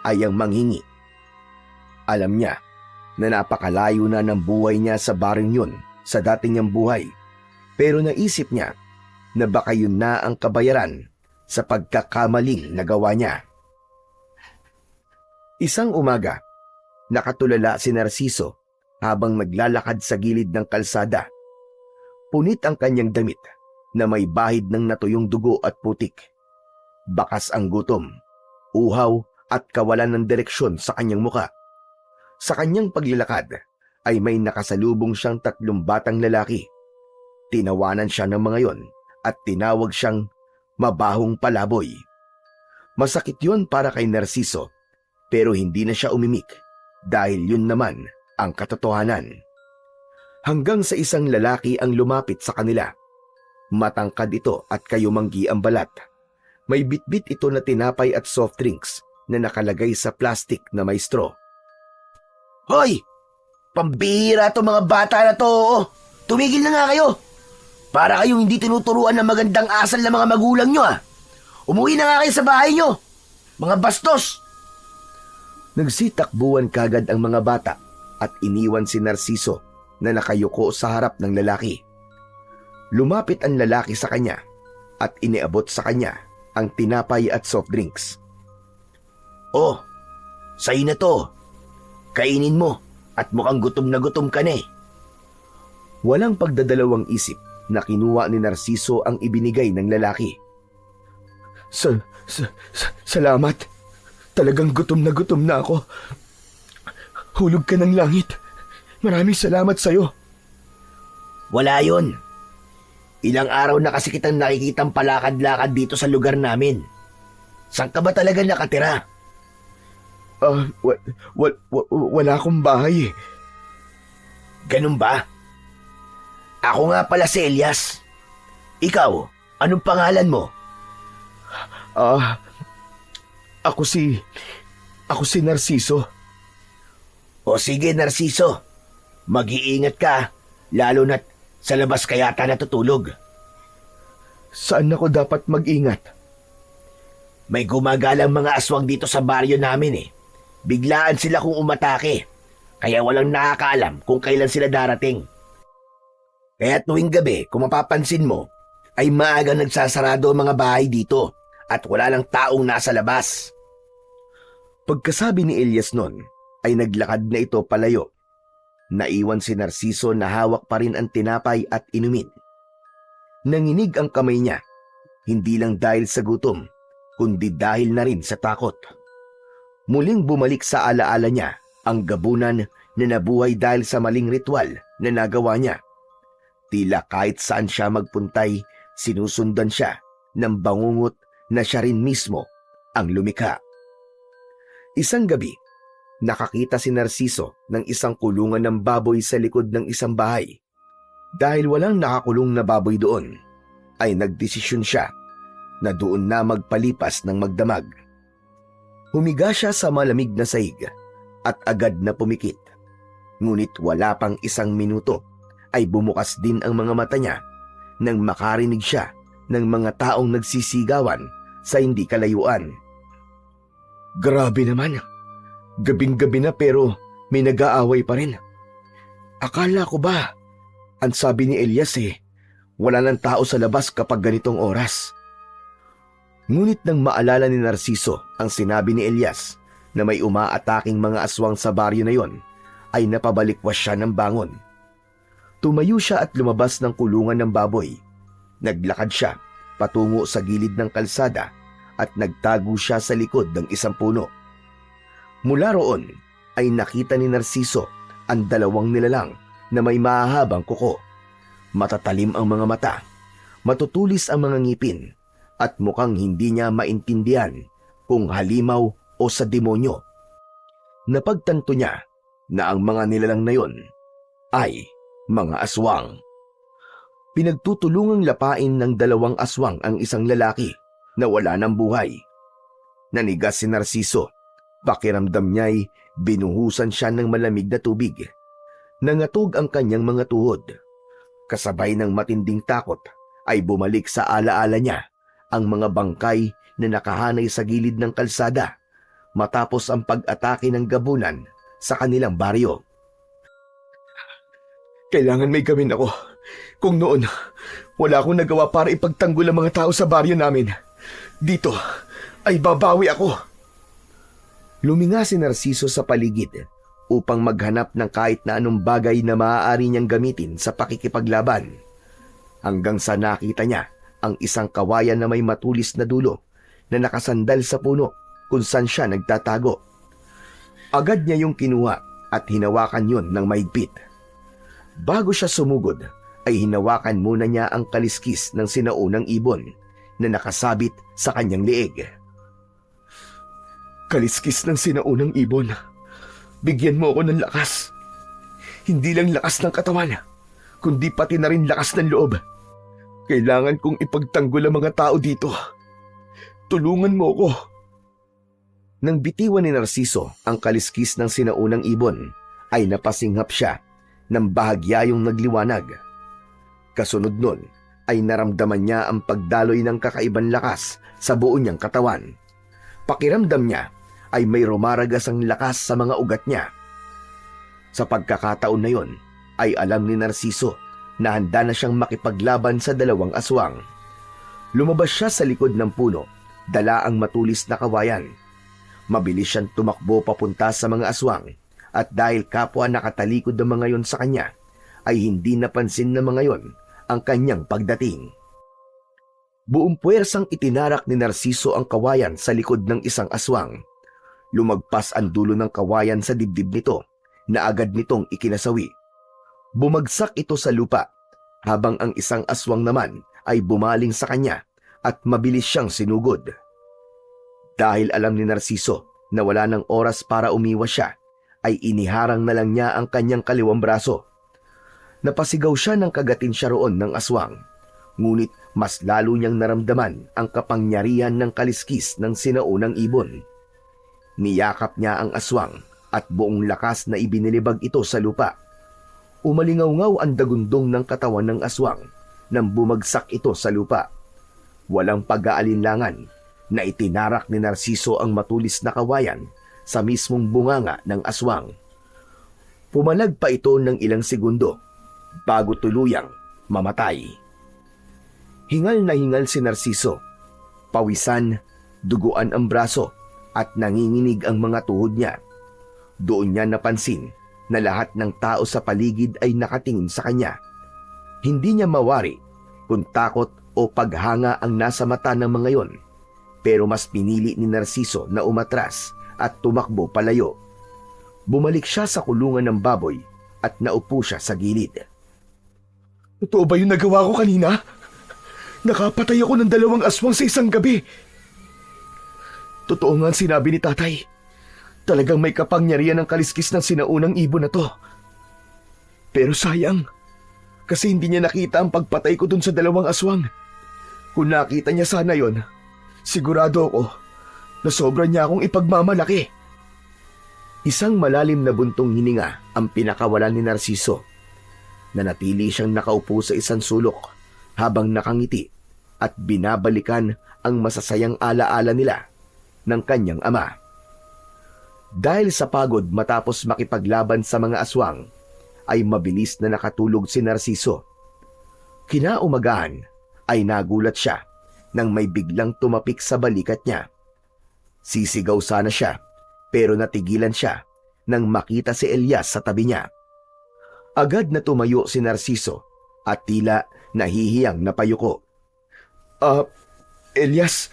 ay ang manghingi. Alam niya na napakalayo na ng buhay niya sa baryong yun sa dating niyang buhay, pero naisip niya na baka yun na ang kabayaran sa pagkakamaling nagawa niya. Isang umaga, nakatulala si Narciso habang naglalakad sa gilid ng kalsada. Punit ang kanyang damit na may bahid ng natuyong dugo at putik. Bakas ang gutom, uhaw at kawalan ng direksyon sa kanyang muka. Sa kanyang paglalakad ay may nakasalubong siyang 3 batang lalaki. Tinawanan siya ng mga yon at tinawag siyang mabahong palaboy. Masakit yon para kay Narciso, pero hindi na siya umimik dahil yun naman ang katotohanan. Hanggang sa isang lalaki ang lumapit sa kanila. Matangkad ito at kayumanggi ang balat. May bitbit ito na tinapay at soft drinks na nakalagay sa plastic na may straw. "Hoy! Pambihira to mga bata na to! Tumigil na nga kayo! Para kayong hindi tinuturuan ng magandang asal ng mga magulang nyo Umuwi na nga kayo sa bahay nyo! Mga bastos!" Nagsitakbuhan kagad ang mga bata at iniwan si Narciso na nakayuko sa harap ng lalaki. Lumapit ang lalaki sa kanya at iniabot sa kanya ang tinapay at soft drinks. "Oh, sa'yo na to. Kainin mo at mukhang gutom na gutom ka na eh." Walang pagdadalawang isip na kinuha ni Narciso ang ibinigay ng lalaki. Salamat. Talagang gutom na ako. Hulog ka ng langit. Maraming salamat sa'yo." "Wala yun. Ilang araw na kasi kitang nakikitang palakad-lakad dito sa lugar namin. Saan ka ba talaga nakatira?" Wala akong bahay eh." "Ganun ba? Ako nga pala si Elias. Ikaw, anong pangalan mo?" Ako si Narciso." "O sige, Narciso. Mag-iingat ka, lalo na't sa labas ka yata natutulog." "Saan ako dapat mag-ingat?" "May gumagalang mga aswang dito sa baryo namin eh. Biglaan sila kung umatake, kaya walang nakakaalam kung kailan sila darating. Kaya tuwing gabi, kung mapapansin mo, ay maagang nagsasarado ang mga bahay dito at wala lang taong nasa labas." Pagkasabi ni Elias nun, ay naglakad na ito palayo. Naiwan si Narciso na hawak pa rin ang tinapay at inumin. Nanginig ang kamay niya, hindi lang dahil sa gutom, kundi dahil na rin sa takot. Muling bumalik sa alaala niya ang gabunan na nabuhay dahil sa maling ritual na nagawa niya. Tila kahit saan siya magpuntay, sinusundan siya ng bangungot na siya rin mismo ang lumikha. Isang gabi, nakakita si Narciso ng isang kulungan ng baboy sa likod ng isang bahay. Dahil walang nakakulong na baboy doon, ay nagdesisyon siya na doon na magpalipas ng magdamag. Humiga siya sa malamig na sahig at agad na pumikit. Ngunit wala pang 1 minuto ay bumukas din ang mga mata niya nang makarinig siya ng mga taong nagsisigawan sa hindi kalayuan. Grabe naman, gabing-gabi na pero may nag-aaway pa rin. Akala ko ba, ang sabi ni Elias wala ng tao sa labas kapag ganitong oras. Ngunit nang maalala ni Narciso ang sinabi ni Elias na may umaataking mga aswang sa baryo na yon ay napabalikwas siya ng bangon. Tumayo siya at lumabas ng kulungan ng baboy. Naglakad siya patungo sa gilid ng kalsada at nagtago siya sa likod ng isang puno. Mula roon ay nakita ni Narciso ang dalawang nilalang na may mahahabang kuko. Matatalim ang mga mata, matutulis ang mga ngipin, at mukhang hindi niya maintindihan kung halimaw o sa demonyo. Napagtanto niya na ang mga nilalang na yon ay mga aswang. Pinagtutulungang lapain ng dalawang aswang ang isang lalaki na wala ng buhay. Nanigas si Narciso. Pakiramdam niya'y binuhusan siya ng malamig na tubig. Nangatog ang kanyang mga tuhod. Kasabay ng matinding takot ay bumalik sa alaala niya ang mga bangkay na nakahanay sa gilid ng kalsada matapos ang pag-atake ng gabunan sa kanilang baryo. Kailangan may gawin ako. Kung noon, wala akong nagawa para ipagtanggol ang mga tao sa baryo namin. Dito ay babawi ako. Luminga si Narciso sa paligid upang maghanap ng kahit na anong bagay na maaari niyang gamitin sa pakikipaglaban. Hanggang sa nakita niya ang isang kawayan na may matulis na dulo na nakasandal sa puno kung saan siya nagtatago. Agad niya yung kinuha at hinawakan yun ng mahigpit. Bago siya sumugod, ay hinawakan muna niya ang kaliskis ng sinaunang ibon na nakasabit sa kanyang leeg. Kaliskis ng sinaunang ibon. Bigyan mo ako ng lakas. Hindi lang lakas ng katawan, kundi pati na rin lakas ng loob. Kailangan kong ipagtanggol ang mga tao dito. Tulungan mo ako. Nang bitiwan ni Narciso ang kaliskis ng sinaunang ibon, ay napasinghap siya ng bahagya yung nagliwanag. Kasunod nun ay naramdaman niya ang pagdaloy ng kakaibang lakas sa buo niyang katawan. Pakiramdam niya ay may rumaragas ang lakas sa mga ugat niya. Sa pagkakataon na yon, ay alam ni Narciso na handa na siyang makipaglaban sa dalawang aswang. Lumabas siya sa likod ng puno, dala ang matulis na kawayan. Mabilis siyang tumakbo papunta sa mga aswang, at dahil kapwa nakatalikod ng mga yon sa kanya, ay hindi napansin ng mga yon ang kanyang pagdating. Buong puwersang itinarak ni Narciso ang kawayan sa likod ng isang aswang. Lumagpas ang dulo ng kawayan sa dibdib nito na agad nitong ikinasawi. Bumagsak ito sa lupa, habang ang isang aswang naman ay bumaling sa kanya at mabilis siyang sinugod. Dahil alam ni Narciso na wala ng oras para umiwas siya, ay iniharang na lang niya ang kanyang kaliwang braso. Napasigaw siya ng kagatin siya roon ng aswang, ngunit mas lalo niyang naramdaman ang kapangyarihan ng kaliskis ng sinaunang ibon. Niyakap niya ang aswang at buong lakas na ibinilibag ito sa lupa. Umalingaw-ngaw ang dagundong ng katawan ng aswang nang bumagsak ito sa lupa. Walang pag-aalinlangan na itinarak ni Narciso ang matulis na kawayan sa mismong bunganga ng aswang. Pumalag pa ito ng ilang segundo bago tuluyang mamatay. Hingal na hingal si Narciso. Pawisan, duguan ang braso at nanginginig ang mga tuhod niya. Doon niya napansin na lahat ng tao sa paligid ay nakatingin sa kanya. Hindi niya mawari kung takot o paghanga ang nasa mata ng mga yon, pero mas pinili ni Narciso na umatras at tumakbo palayo. Bumalik siya sa kulungan ng baboy at naupo siya sa gilid. Totoo ba yung nagawa ko kanina? Nakapatay ako ng 2 aswang sa isang gabi. Totoo nga ang sinabi ni tatay. Talagang may kapangyarihan ng kaliskis ng sinaunang ibon na to. Pero sayang, kasi hindi niya nakita ang pagpatay ko dun sa 2 aswang. Kung nakita niya sana yon, sigurado ako na sobra niya akong ipagmamalaki. Isang malalim na buntong hininga ang pinakawalan ni Narciso. Nanatili siyang nakaupo sa isang sulok habang nakangiti at binabalikan ang masasayang alaala nila ng kanyang ama. Dahil sa pagod matapos makipaglaban sa mga aswang, ay mabilis na nakatulog si Narciso. Kinaumagahan ay nagulat siya nang may biglang tumapik sa balikat niya. Sisigaw sana siya, pero natigilan siya nang makita si Elias sa tabi niya. Agad na tumayo si Narciso at tila nahihiyang napayuko. Elias,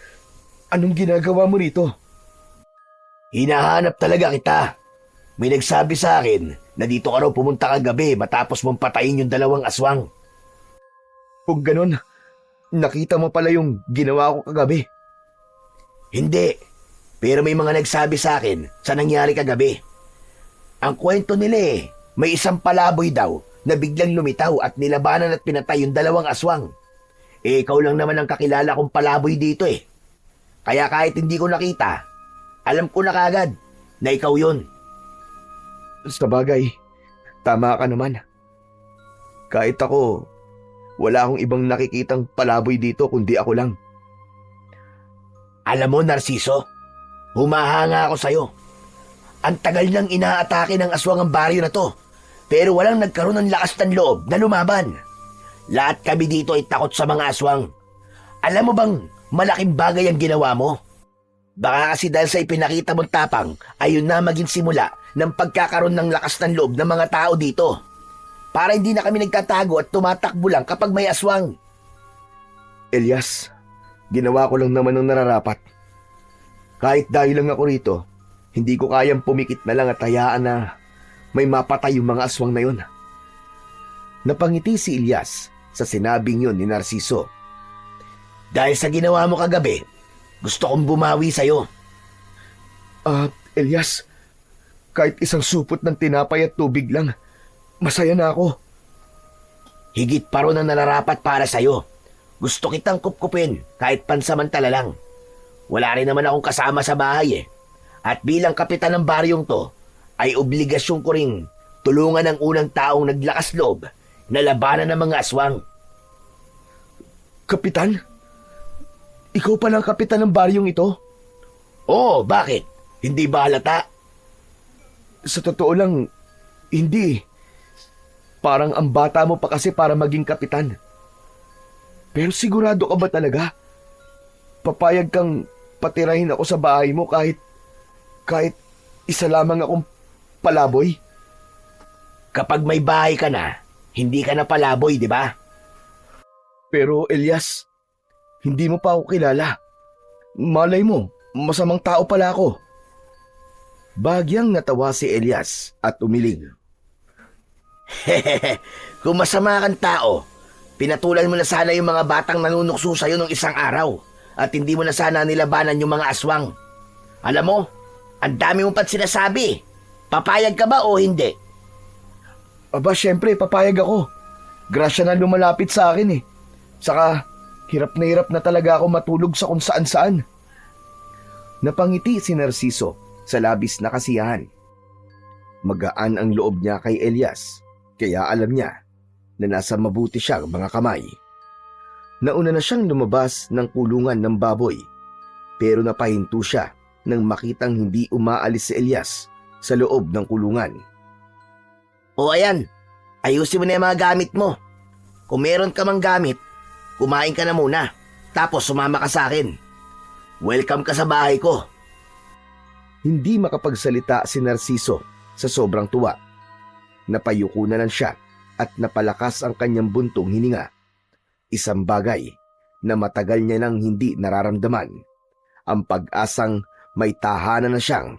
anong ginagawa mo rito? Hinahanap talaga kita. May nagsabi sa akin na dito ka raw pumunta kagabi matapos mong patayin yung 2 aswang. Kung ganon, nakita mo pala yung ginawa ko kagabi. Hindi, pero may mga nagsabi sa akin sa nangyari kagabi. Ang kwento nila may isang palaboy daw na biglang lumitaw at nilabanan at pinatay yung 2 aswang. Ikaw lang naman ang kakilala kong palaboy dito . Kaya kahit hindi ko nakita, alam ko na kagad na ikaw yun. Sa bagay, tama ka naman. Kahit ako, wala akong ibang nakikitang palaboy dito kundi ako lang. Alam mo, Narciso, humahanga ako sa'yo. Ang tagal nang inaatake ng aswang ang baryo na to, pero walang nagkaroon ng lakas ng loob na lumaban. Lahat kami dito ay takot sa mga aswang. Alam mo bang malaking bagay ang ginawa mo? Baka kasi dahil sa ipinakita mong tapang, ayun na maging simula ng pagkakaroon ng lakas ng loob ng mga tao dito. Para hindi na kami nagtatago at tumatakbo lang kapag may aswang. Elias, ginawa ko lang naman ang nararapat. Kahit dahil lang ako rito, hindi ko kayang pumikit na lang at hayaan na may mapatay yung mga aswang na yun. Napangiti si Elias sa sinabing yun ni Narciso. Dahil sa ginawa mo kagabi, gusto kong bumawi sa'yo. Elias, kahit isang supot ng tinapay at tubig lang, masaya na ako. Higit pa ron ang nararapat para sa'yo. Gusto kitang kupkupin kahit pansamantala lang. Wala rin naman akong kasama sa bahay . At bilang kapitan ng baryong to, ay obligasyon ko ring tulungan ang unang taong naglakas loob na labanan ng mga aswang. Kapitan? Ikaw pala ang kapitan ng baryong ito? Oo, bakit? Hindi ba halata? Sa totoo lang, hindi. Parang ang bata mo pa kasi para maging kapitan. Pero sigurado ka ba talaga? Papayag kang patirahin ako sa bahay mo kahit isa lamang akong palaboy? Kapag may bahay ka na, hindi ka na palaboy, di ba? Pero Elias, hindi mo pa ako kilala. Malay mo, masamang tao pala ako. Bagyang natawa si Elias at umiling. Kung masama kang tao, pinatulan mo na sana yung mga batang nanunukso sa'yo nung isang araw at hindi mo na sana nilabanan yung mga aswang. Alam mo, ang dami mo pa't sinasabi. Papayag ka ba o hindi? Aba, syempre, papayag ako. Grasya na lumalapit sa akin . Saka, hirap na talaga ako matulog sa kung saan-saan. Napangiti si Narciso sa labis na kasiyahan. Magaan ang loob niya kay Elias, kaya alam niya na nasa mabuti siyang mga kamay. Nauna na siyang lumabas ng kulungan ng baboy, pero napahinto siya nang makitang hindi umaalis si Elias sa loob ng kulungan. O ayan, ayusin mo na yung mga gamit mo. Kung meron ka mang gamit, kumain ka na muna, tapos sumama ka sa akin. Welcome ka sa bahay ko. Hindi makapagsalita si Narciso sa sobrang tuwa. Napayuko na lang siya at napalakas ang kanyang buntong hininga. Isang bagay na matagal niya nang hindi nararamdaman. Ang pag-asang may tahanan na siyang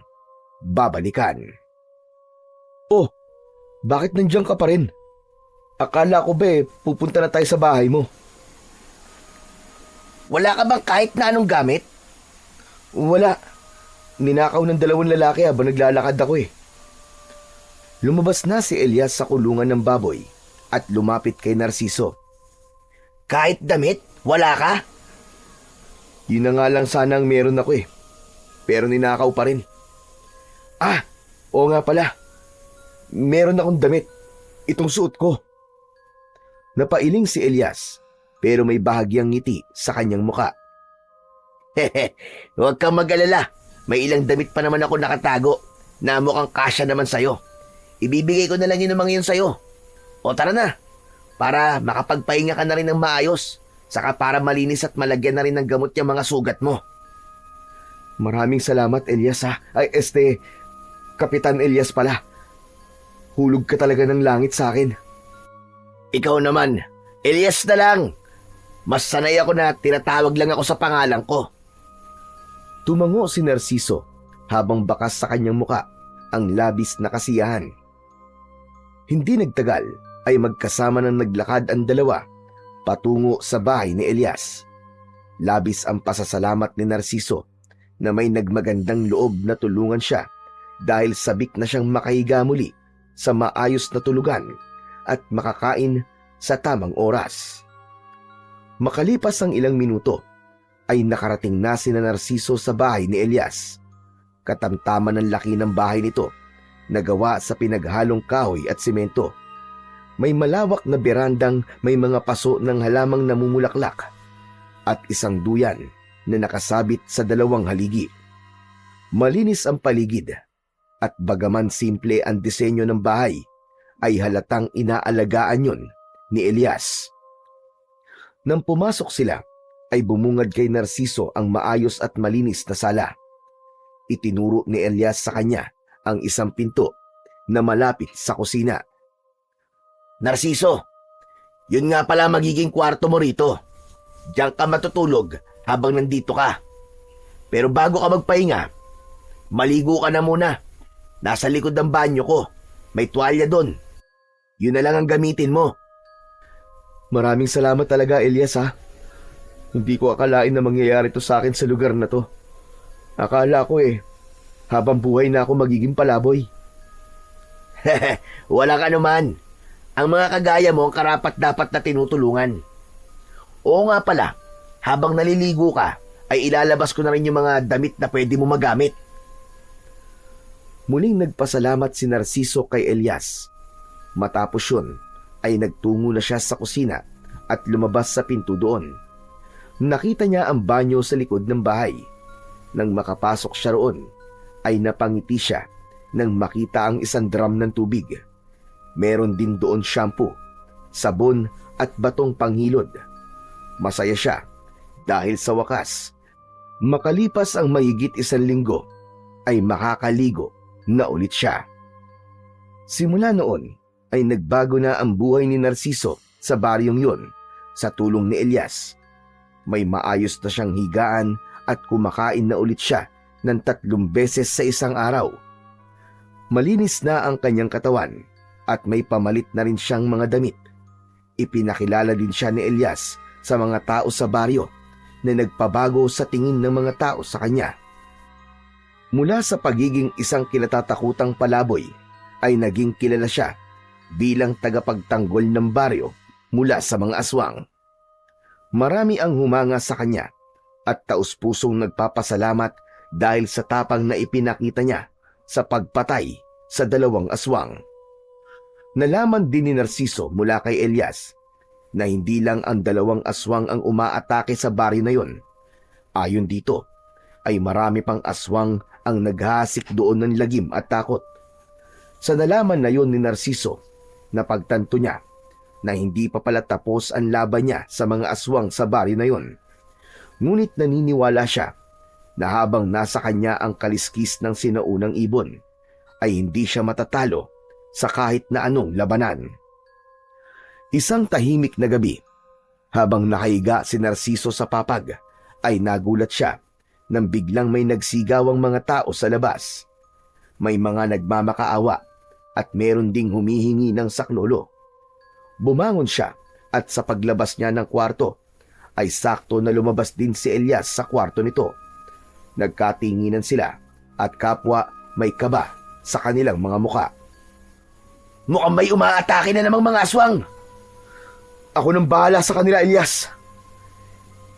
babalikan. Oh, bakit nandiyan ka pa rin? Akala ko ba pupunta na tayo sa bahay mo? Wala ka bang kahit na anong gamit? Wala. Ninakaw ng 2 lalaki habang naglalakad ako . Lumabas na si Elias sa kulungan ng baboy at lumapit kay Narciso. Kahit damit? Wala ka? Yun na nga lang sana ang meron ako . Pero ninakaw pa rin. Oo nga pala. Meron akong damit. Itong suot ko. Napailing si Elias pero may bahagyang ngiti sa kanyang muka. Huwag kang mag-alala. May ilang damit pa naman ako nakatago na mukhang kasya naman sa'yo. Ibibigay ko na lang yun naman yun sa'yo. O tara na, para makapagpahinga ka na rin ng maayos, saka para malinis at malagyan na rin ng gamot yung mga sugat mo. Maraming salamat, Elias ha. Ay, Kapitan Elias pala. Hulog ka talaga ng langit sa akin. Ikaw naman, Elias na lang. Mas sanay ako na tinatawag lang ako sa pangalan ko. Tumango si Narciso habang bakas sa kanyang muka ang labis na kasiyahan. Hindi nagtagal ay magkasama ng naglakad ang dalawa patungo sa bahay ni Elias. Labis ang pasasalamat ni Narciso na may nagmagandang loob na tulungan siya dahil sabik na siyang makahiga muli sa maayos na tulugan at makakain sa tamang oras. Makalipas ang ilang minuto, ay nakarating na si Narciso sa bahay ni Elias. Katamtaman ng laki ng bahay nito, nagawa sa pinaghalong kahoy at simento. May malawak na berandang may mga paso ng halamang namumulaklak at isang duyan na nakasabit sa dalawang haligi. Malinis ang paligid at bagaman simple ang disenyo ng bahay, ay halatang inaalagaan yon ni Elias. Nang pumasok sila, ay bumungad kay Narciso ang maayos at malinis na sala. Itinuro ni Elias sa kanya ang isang pinto na malapit sa kusina. Narciso, yun nga pala magiging kwarto mo rito. Diyan ka matutulog habang nandito ka. Pero bago ka magpahinga, maligo ka na muna. Nasa likod ng banyo ko. May tuwalya doon. Yun na lang ang gamitin mo. Maraming salamat talaga, Elias ha. Hindi ko akalain na mangyayari to sa akin sa lugar na to. Akala ko habang buhay na ako magiging palaboy. Wala ka naman. Ang mga kagaya mo ang karapat-dapat na tinutulungan. Oo nga pala, habang naliligo ka, ay ilalabas ko na rin yung mga damit na pwede mo magamit. Muling nagpasalamat si Narciso kay Elias. Matapos yun, ay nagtungo na siya sa kusina at lumabas sa pinto doon. Nakita niya ang banyo sa likod ng bahay. Nang makapasok siya roon, ay napangiti siya nang makita ang isang drum ng tubig. Meron din doon shampoo, sabon at batong panghilod. Masaya siya dahil sa wakas, makalipas ang mahigit 1 linggo, ay makakaligo na ulit siya. Simula noon, ay nagbago na ang buhay ni Narciso sa baryong yun sa tulong ni Elias. May maayos na siyang higaan at kumakain na ulit siya ng 3 beses sa isang araw. Malinis na ang kanyang katawan at may pamalit na rin siyang mga damit. Ipinakilala din siya ni Elias sa mga tao sa baryo na nagpabago sa tingin ng mga tao sa kanya. Mula sa pagiging isang kinatatakutang palaboy, ay naging kilala siya bilang tagapagtanggol ng baryo mula sa mga aswang. Marami ang humanga sa kanya at taus-pusong nagpapasalamat dahil sa tapang na ipinakita niya sa pagpatay sa 2 aswang. Nalaman din ni Narciso mula kay Elias na hindi lang ang 2 aswang ang umaatake sa baryo na yon. Ayon dito, ay marami pang aswang ang naghasik doon ng lagim at takot. Sa nalaman na yon ni Narciso, napagtanto niya na hindi pa pala tapos ang laban niya sa mga aswang sa baryo na yon. Ngunit naniniwala siya na habang nasa kanya ang kaliskis ng sinaunang ibon, ay hindi siya matatalo sa kahit na anong labanan. Isang tahimik na gabi, habang nakahiga si Narciso sa papag, ay nagulat siya nang biglang may nagsigawang mga tao sa labas. May mga nagmamakaawa at meron ding humihingi ng saklolo. Bumangon siya at sa paglabas niya ng kwarto, ay sakto na lumabas din si Elias sa kwarto nito. Nagkatinginan sila at kapwa may kaba sa kanilang mga muka. Mukhang may umaatake na namang mga aswang. Ako nang bahala sa kanila, Elias.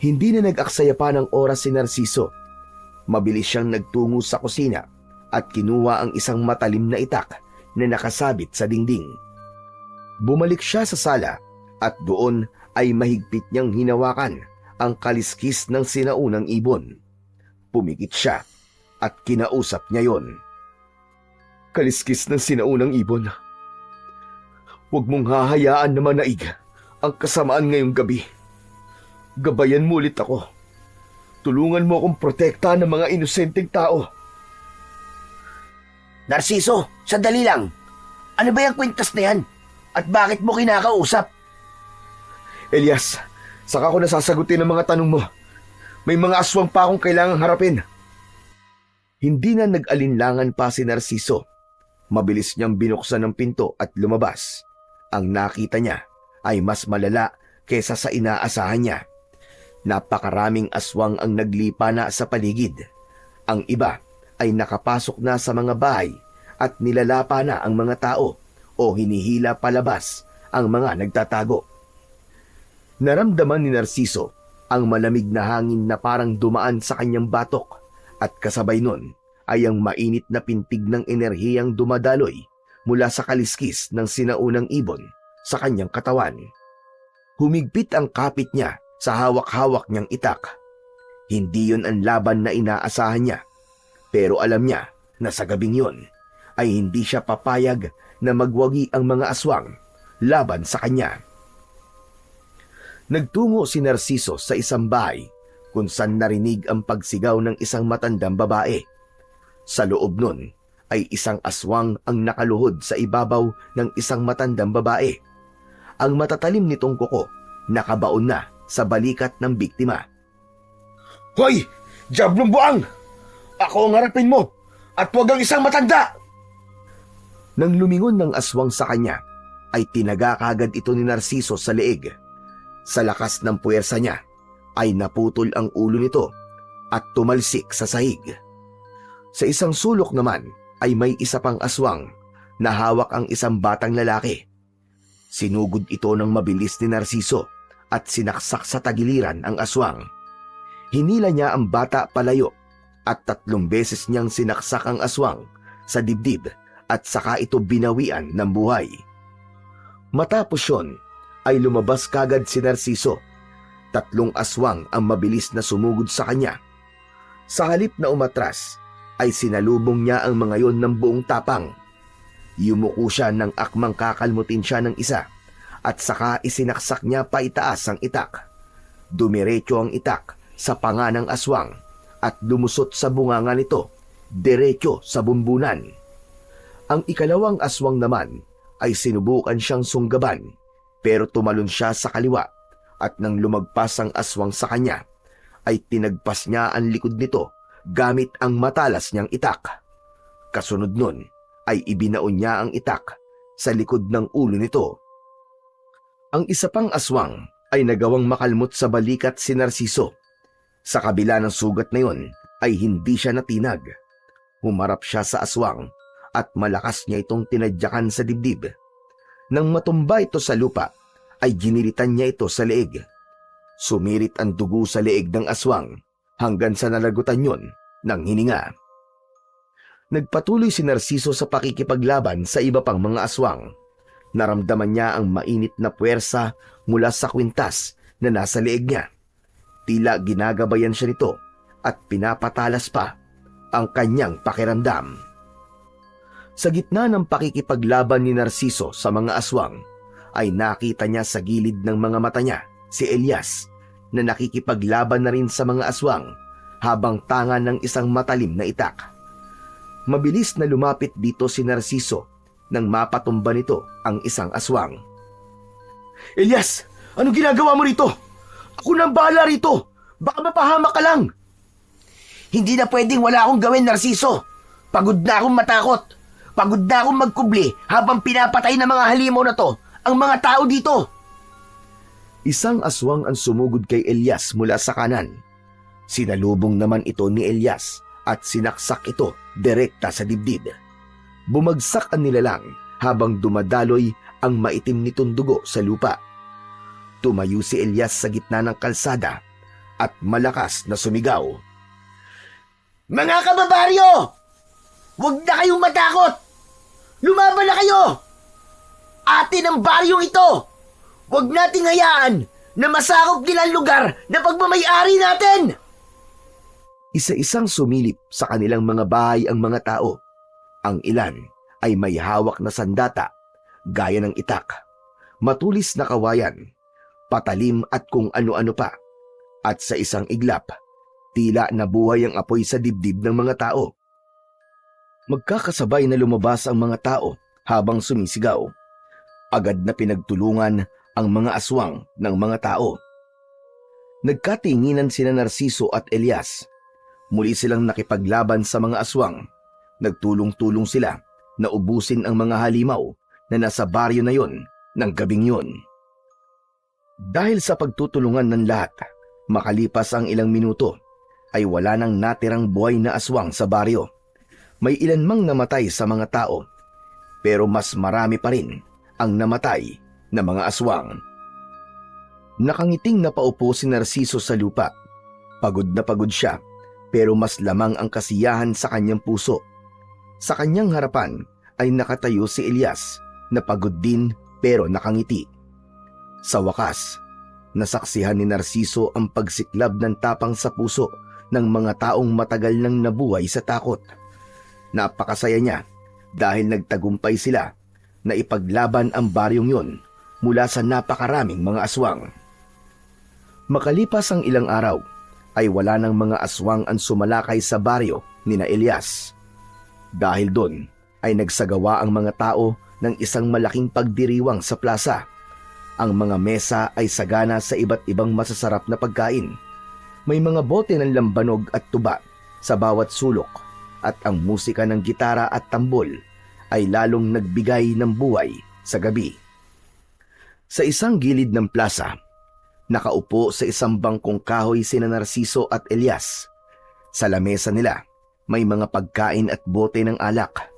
Hindi na nag-aksaya pa ng oras si Narciso. Mabilis siyang nagtungo sa kusina at kinuha ang isang matalim na itak na nakasabit sa dingding. Bumalik siya sa sala at doon ay mahigpit niyang hinawakan ang kaliskis ng sinaunang ibon. Pumikit siya at kinausap niya yon. Kaliskis ng sinaunang ibon, huwag mong hahayaan na manaig ang kasamaan ngayong gabi. Gabayan mo ulit ako. Tulungan mo akong protektahan ng mga inosenteng tao. Narciso, sandali lang. Ano ba yung kwintas na yan? At bakit mo kinakausap? Elias, saka ko nasasagutin ang mga tanong mo. May mga aswang pa akong kailangang harapin. Hindi na nag-alinlangan pa si Narciso. Mabilis niyang binuksan ang pinto at lumabas. Ang nakita niya ay mas malala kesa sa inaasahan niya. Napakaraming aswang ang naglipa na sa paligid. Ang iba ay nakapasok na sa mga bahay at nilalapa na ang mga tao o hinihila palabas ang mga nagtatago. Naramdaman ni Narciso ang malamig na hangin na parang dumaan sa kanyang batok at kasabay nun ay ang mainit na pintig ng enerhiyang dumadaloy mula sa kaliskis ng sinaunang ibon sa kanyang katawan. Humigpit ang kapit niya sa hawak-hawak niyang itak. Hindi yun ang laban na inaasahan niya, pero alam niya na sa gabing yun ay hindi siya papayag na magwagi ang mga aswang laban sa kanya. Nagtungo si Narciso sa isang bahay kung saan narinig ang pagsigaw ng isang matandang babae. Sa loob nun ay isang aswang ang nakaluhod sa ibabaw ng isang matandang babae. Ang matatalim nitong kuko nakabaon na sa balikat ng biktima. Hoy! Diablong buang! Ako ang harapin mo at huwag ang isang matanda! Nang lumingon ng aswang sa kanya, ay tinaga kagad ito ni Narciso sa leeg. Sa lakas ng puwersa niya, ay naputol ang ulo nito at tumalsik sa sahig. Sa isang sulok naman ay may isa pang aswang na hawak ang isang batang lalaki. Sinugod ito ng mabilis ni Narciso at sinaksak sa tagiliran ang aswang. Hinila niya ang bata palayo at 3 beses niyang sinaksak ang aswang sa dibdib at saka ito binawian ng buhay. Matapos yun, ay lumabas kagad si Narciso. 3 aswang ang mabilis na sumugod sa kanya. Sa halip na umatras, ay sinalubong niya ang mga yon ng buong tapang. Yumuko siya ng akmang kakalmutin siya ng isa at saka isinaksak niya paitaas ang itak. Dumiretso ang itak sa panga ng aswang at lumusot sa bunganga nito, diretso sa bumbunan. Ang ikalawang aswang naman ay sinubukan siyang sunggaban pero tumalon siya sa kaliwa at nang lumagpas ang aswang sa kanya ay tinagpas niya ang likod nito gamit ang matalas niyang itak. Kasunod nun ay ibinaon niya ang itak sa likod ng ulo nito. Ang isa pang aswang ay nagawang makalmot sa balikat si Narciso. Sa kabila ng sugat na yun ay hindi siya natinag. Humarap siya sa aswang at malakas niya itong tinadyakan sa dibdib. Nang matumba ito sa lupa, ay ginilitan niya ito sa leeg. Sumirit ang dugo sa leeg ng aswang hanggang sa nalagutan yun ng hininga. Nagpatuloy si Narciso sa pakikipaglaban sa iba pang mga aswang. Naramdaman niya ang mainit na puwersa mula sa kwintas na nasa leeg niya. Tila ginagabayan siya nito at pinapatalas pa ang kanyang pakiramdam. Sa gitna ng pakikipaglaban ni Narciso sa mga aswang, ay nakita niya sa gilid ng mga mata niya si Elias na nakikipaglaban na rin sa mga aswang habang tanga ng isang matalim na itak. Mabilis na lumapit dito si Narciso nang mapatumba nito ang isang aswang. Elias! Anong ginagawa mo rito? Ako nang bahala rito! Baka mapahamak ka lang! Hindi na pwedeng wala akong gawin, Narciso! Pagod na akong matakot! Pagod na akong magkubli habang pinapatay ng mga halimaw na to ang mga tao dito! Isang aswang ang sumugod kay Elias mula sa kanan. Sinalubong naman ito ni Elias at sinaksak ito direkta sa dibdib. Bumagsak ang nilalang habang dumadaloy ang maitim nitong dugo sa lupa. Tumayo si Elias sa gitna ng kalsada at malakas na sumigaw. Mga kababaryo! Huwag na kayong matakot! Lumaban na kayo! Atin ang baryong ito! Huwag nating hayaan na masakop nila ang lugar na pagmamay-ari natin! Isa-isang sumilip sa kanilang mga bahay ang mga tao. Ang ilan ay may hawak na sandata, gaya ng itak, matulis na kawayan, patalim at kung ano-ano pa. At sa isang iglap, Tila nabuhay ang apoy sa dibdib ng mga tao. Magkakasabay na lumabas ang mga tao habang sumisigaw. Agad na pinagtulungan ang mga aswang ng mga tao. Nagkatinginan sina Narciso at Elias. Muli silang nakipaglaban sa mga aswang. Nagtulong-tulong sila na ubusin ang mga halimaw na nasa baryo na yon ng gabing yon. Dahil sa pagtutulungan ng lahat, makalipas ang ilang minuto, ay wala nang natirang buhay na aswang sa baryo. May ilan mang namatay sa mga tao, pero mas marami pa rin ang namatay na mga aswang. Nakangiting napaupo si Narciso sa lupa. Pagod na pagod siya, pero mas lamang ang kasiyahan sa kanyang puso. Sa kanyang harapan ay nakatayo si Elias na pagod din pero nakangiti. Sa wakas, nasaksihan ni Narciso ang pagsiklab ng tapang sa puso ng mga taong matagal nang nabuhay sa takot. Napakasaya niya dahil nagtagumpay sila na ipaglaban ang baryong yon mula sa napakaraming mga aswang. Makalipas ang ilang araw, ay wala ng mga aswang ang sumalakay sa baryo ni na Elias. Dahil doon ay nagsagawa ang mga tao ng isang malaking pagdiriwang sa plaza. Ang mga mesa ay sagana sa iba't ibang masasarap na pagkain. May mga bote ng lambanog at tuba sa bawat sulok at ang musika ng gitara at tambol ay lalong nagbigay ng buhay sa gabi. Sa isang gilid ng plaza, nakaupo sa isang bangkong kahoy sina Narciso at Elias. Sa lamesa nila, may mga pagkain at bote ng alak.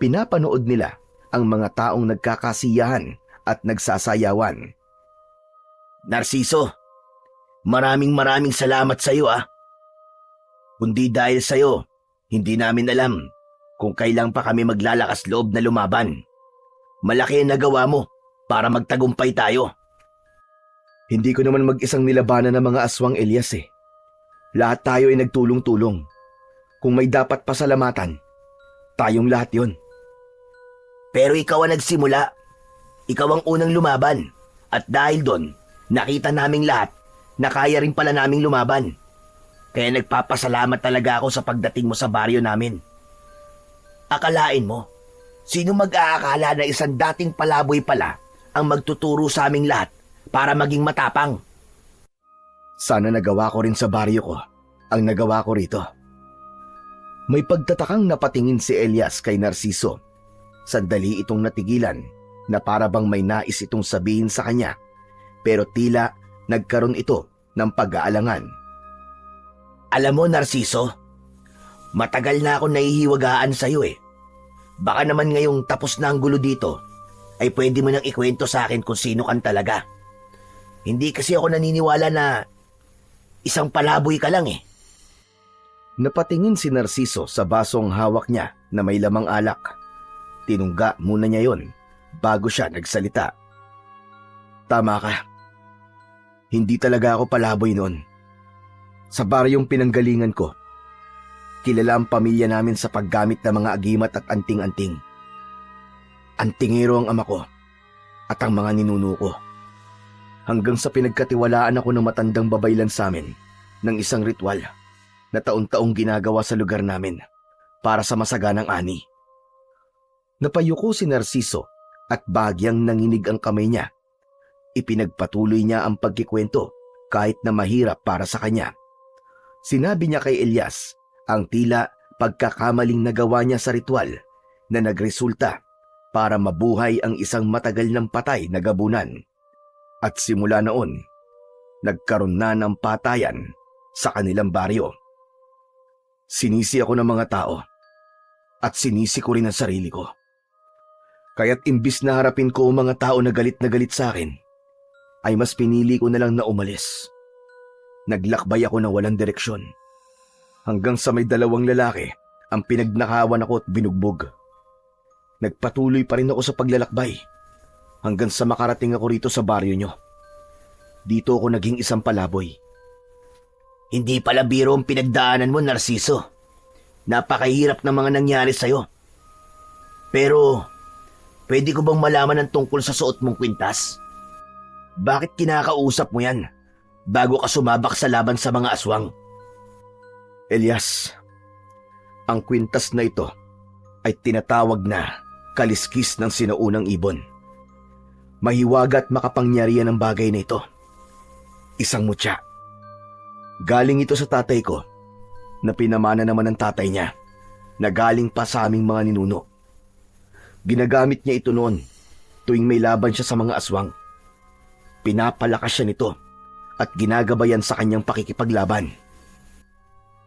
Pinapanood nila ang mga taong nagkakasiyahan at nagsasayawan. Narciso, maraming salamat sa iyo Kundi dahil sa iyo, hindi namin alam kung kailan pa kami maglalakas loob na lumaban. Malaki ang nagawa mo para magtagumpay tayo. Hindi ko naman mag-isang nilabanan ng mga aswang, Elias Lahat tayo ay nagtulong-tulong. Kung may dapat pasalamatan, tayong lahat yon. Pero ikaw ang nagsimula. Ikaw ang unang lumaban. At dahil doon, nakita naming lahat na kaya rin pala naming lumaban. Kaya nagpapasalamat talaga ako sa pagdating mo sa baryo namin. Akalain mo, sino mag-aakala na isang dating palaboy pala ang magtuturo sa aming lahat para maging matapang? Sana nagawa ko rin sa baryo ko ang nagawa ko rito. May pagtatakang napatingin si Elias kay Narciso. Sandali itong natigilan na para bang may nais itong sabihin sa kanya, pero tila nagkaroon ito ng pag-aalangan. Alam mo, Narciso, matagal na ako nahihiwagaan sa iyo Baka naman ngayong tapos na ang gulo dito, ay pwede mo nang ikwento sa akin kung sino kan talaga. Hindi kasi ako naniniwala na isang palaboy ka lang Napatingin si Narciso sa basong hawak niya na may lamang alak. Tinungga muna niya yon bago siya nagsalita. Tama ka. Hindi talaga ako palaboy noon. Sa baryong pinanggalingan ko, kilala ang pamilya namin sa paggamit ng mga agimat at anting-anting. Antingero ang ama ko at ang mga ninuno ko. Hanggang sa pinagkatiwalaan ako ng matandang babaylan sa amin ng isang ritual na taon-taong ginagawa sa lugar namin para sa masaganang ani. Napayuko si Narciso at bagyang nanginig ang kamay niya. Ipinagpatuloy niya ang pagkikwento kahit na mahirap para sa kanya. Sinabi niya kay Elias ang tila pagkakamaling nagawa niya sa ritual na nagresulta para mabuhay ang isang matagal ng patay na gabunan. At simula noon, nagkaroon na ng patayan sa kanilang baryo. Sinisi ako ng mga tao at sinisi ko rin ang sarili ko. Kaya't imbis na harapin ko ang mga tao na galit sa akin, ay mas pinili ko na lang na umalis. Naglakbay ako na walang direksyon. Hanggang sa may dalawang lalaki ang pinagnakawan ako at binugbog. Nagpatuloy pa rin ako sa paglalakbay hanggang sa makarating ako rito sa baryo nyo. Dito ako naging isang palaboy. Hindi pala biro ang pinagdaanan mo, Narciso. Napakahirap na mga nangyari sa'yo. Pero, pwede ko bang malaman ang tungkol sa suot mong kwintas? Bakit kinakausap mo yan bago ka sumabak sa laban sa mga aswang? Elias, ang kwintas na ito ay tinatawag na kaliskis ng sinaunang ibon. Mahiwaga at makapangyarihan ang bagay na ito. Isang mutya. Galing ito sa tatay ko, na pinamana naman ng tatay niya, na galing pa sa aming mga ninuno. Ginagamit niya ito noon tuwing may laban siya sa mga aswang. Pinapalakas siya nito at ginagabayan sa kanyang pakikipaglaban.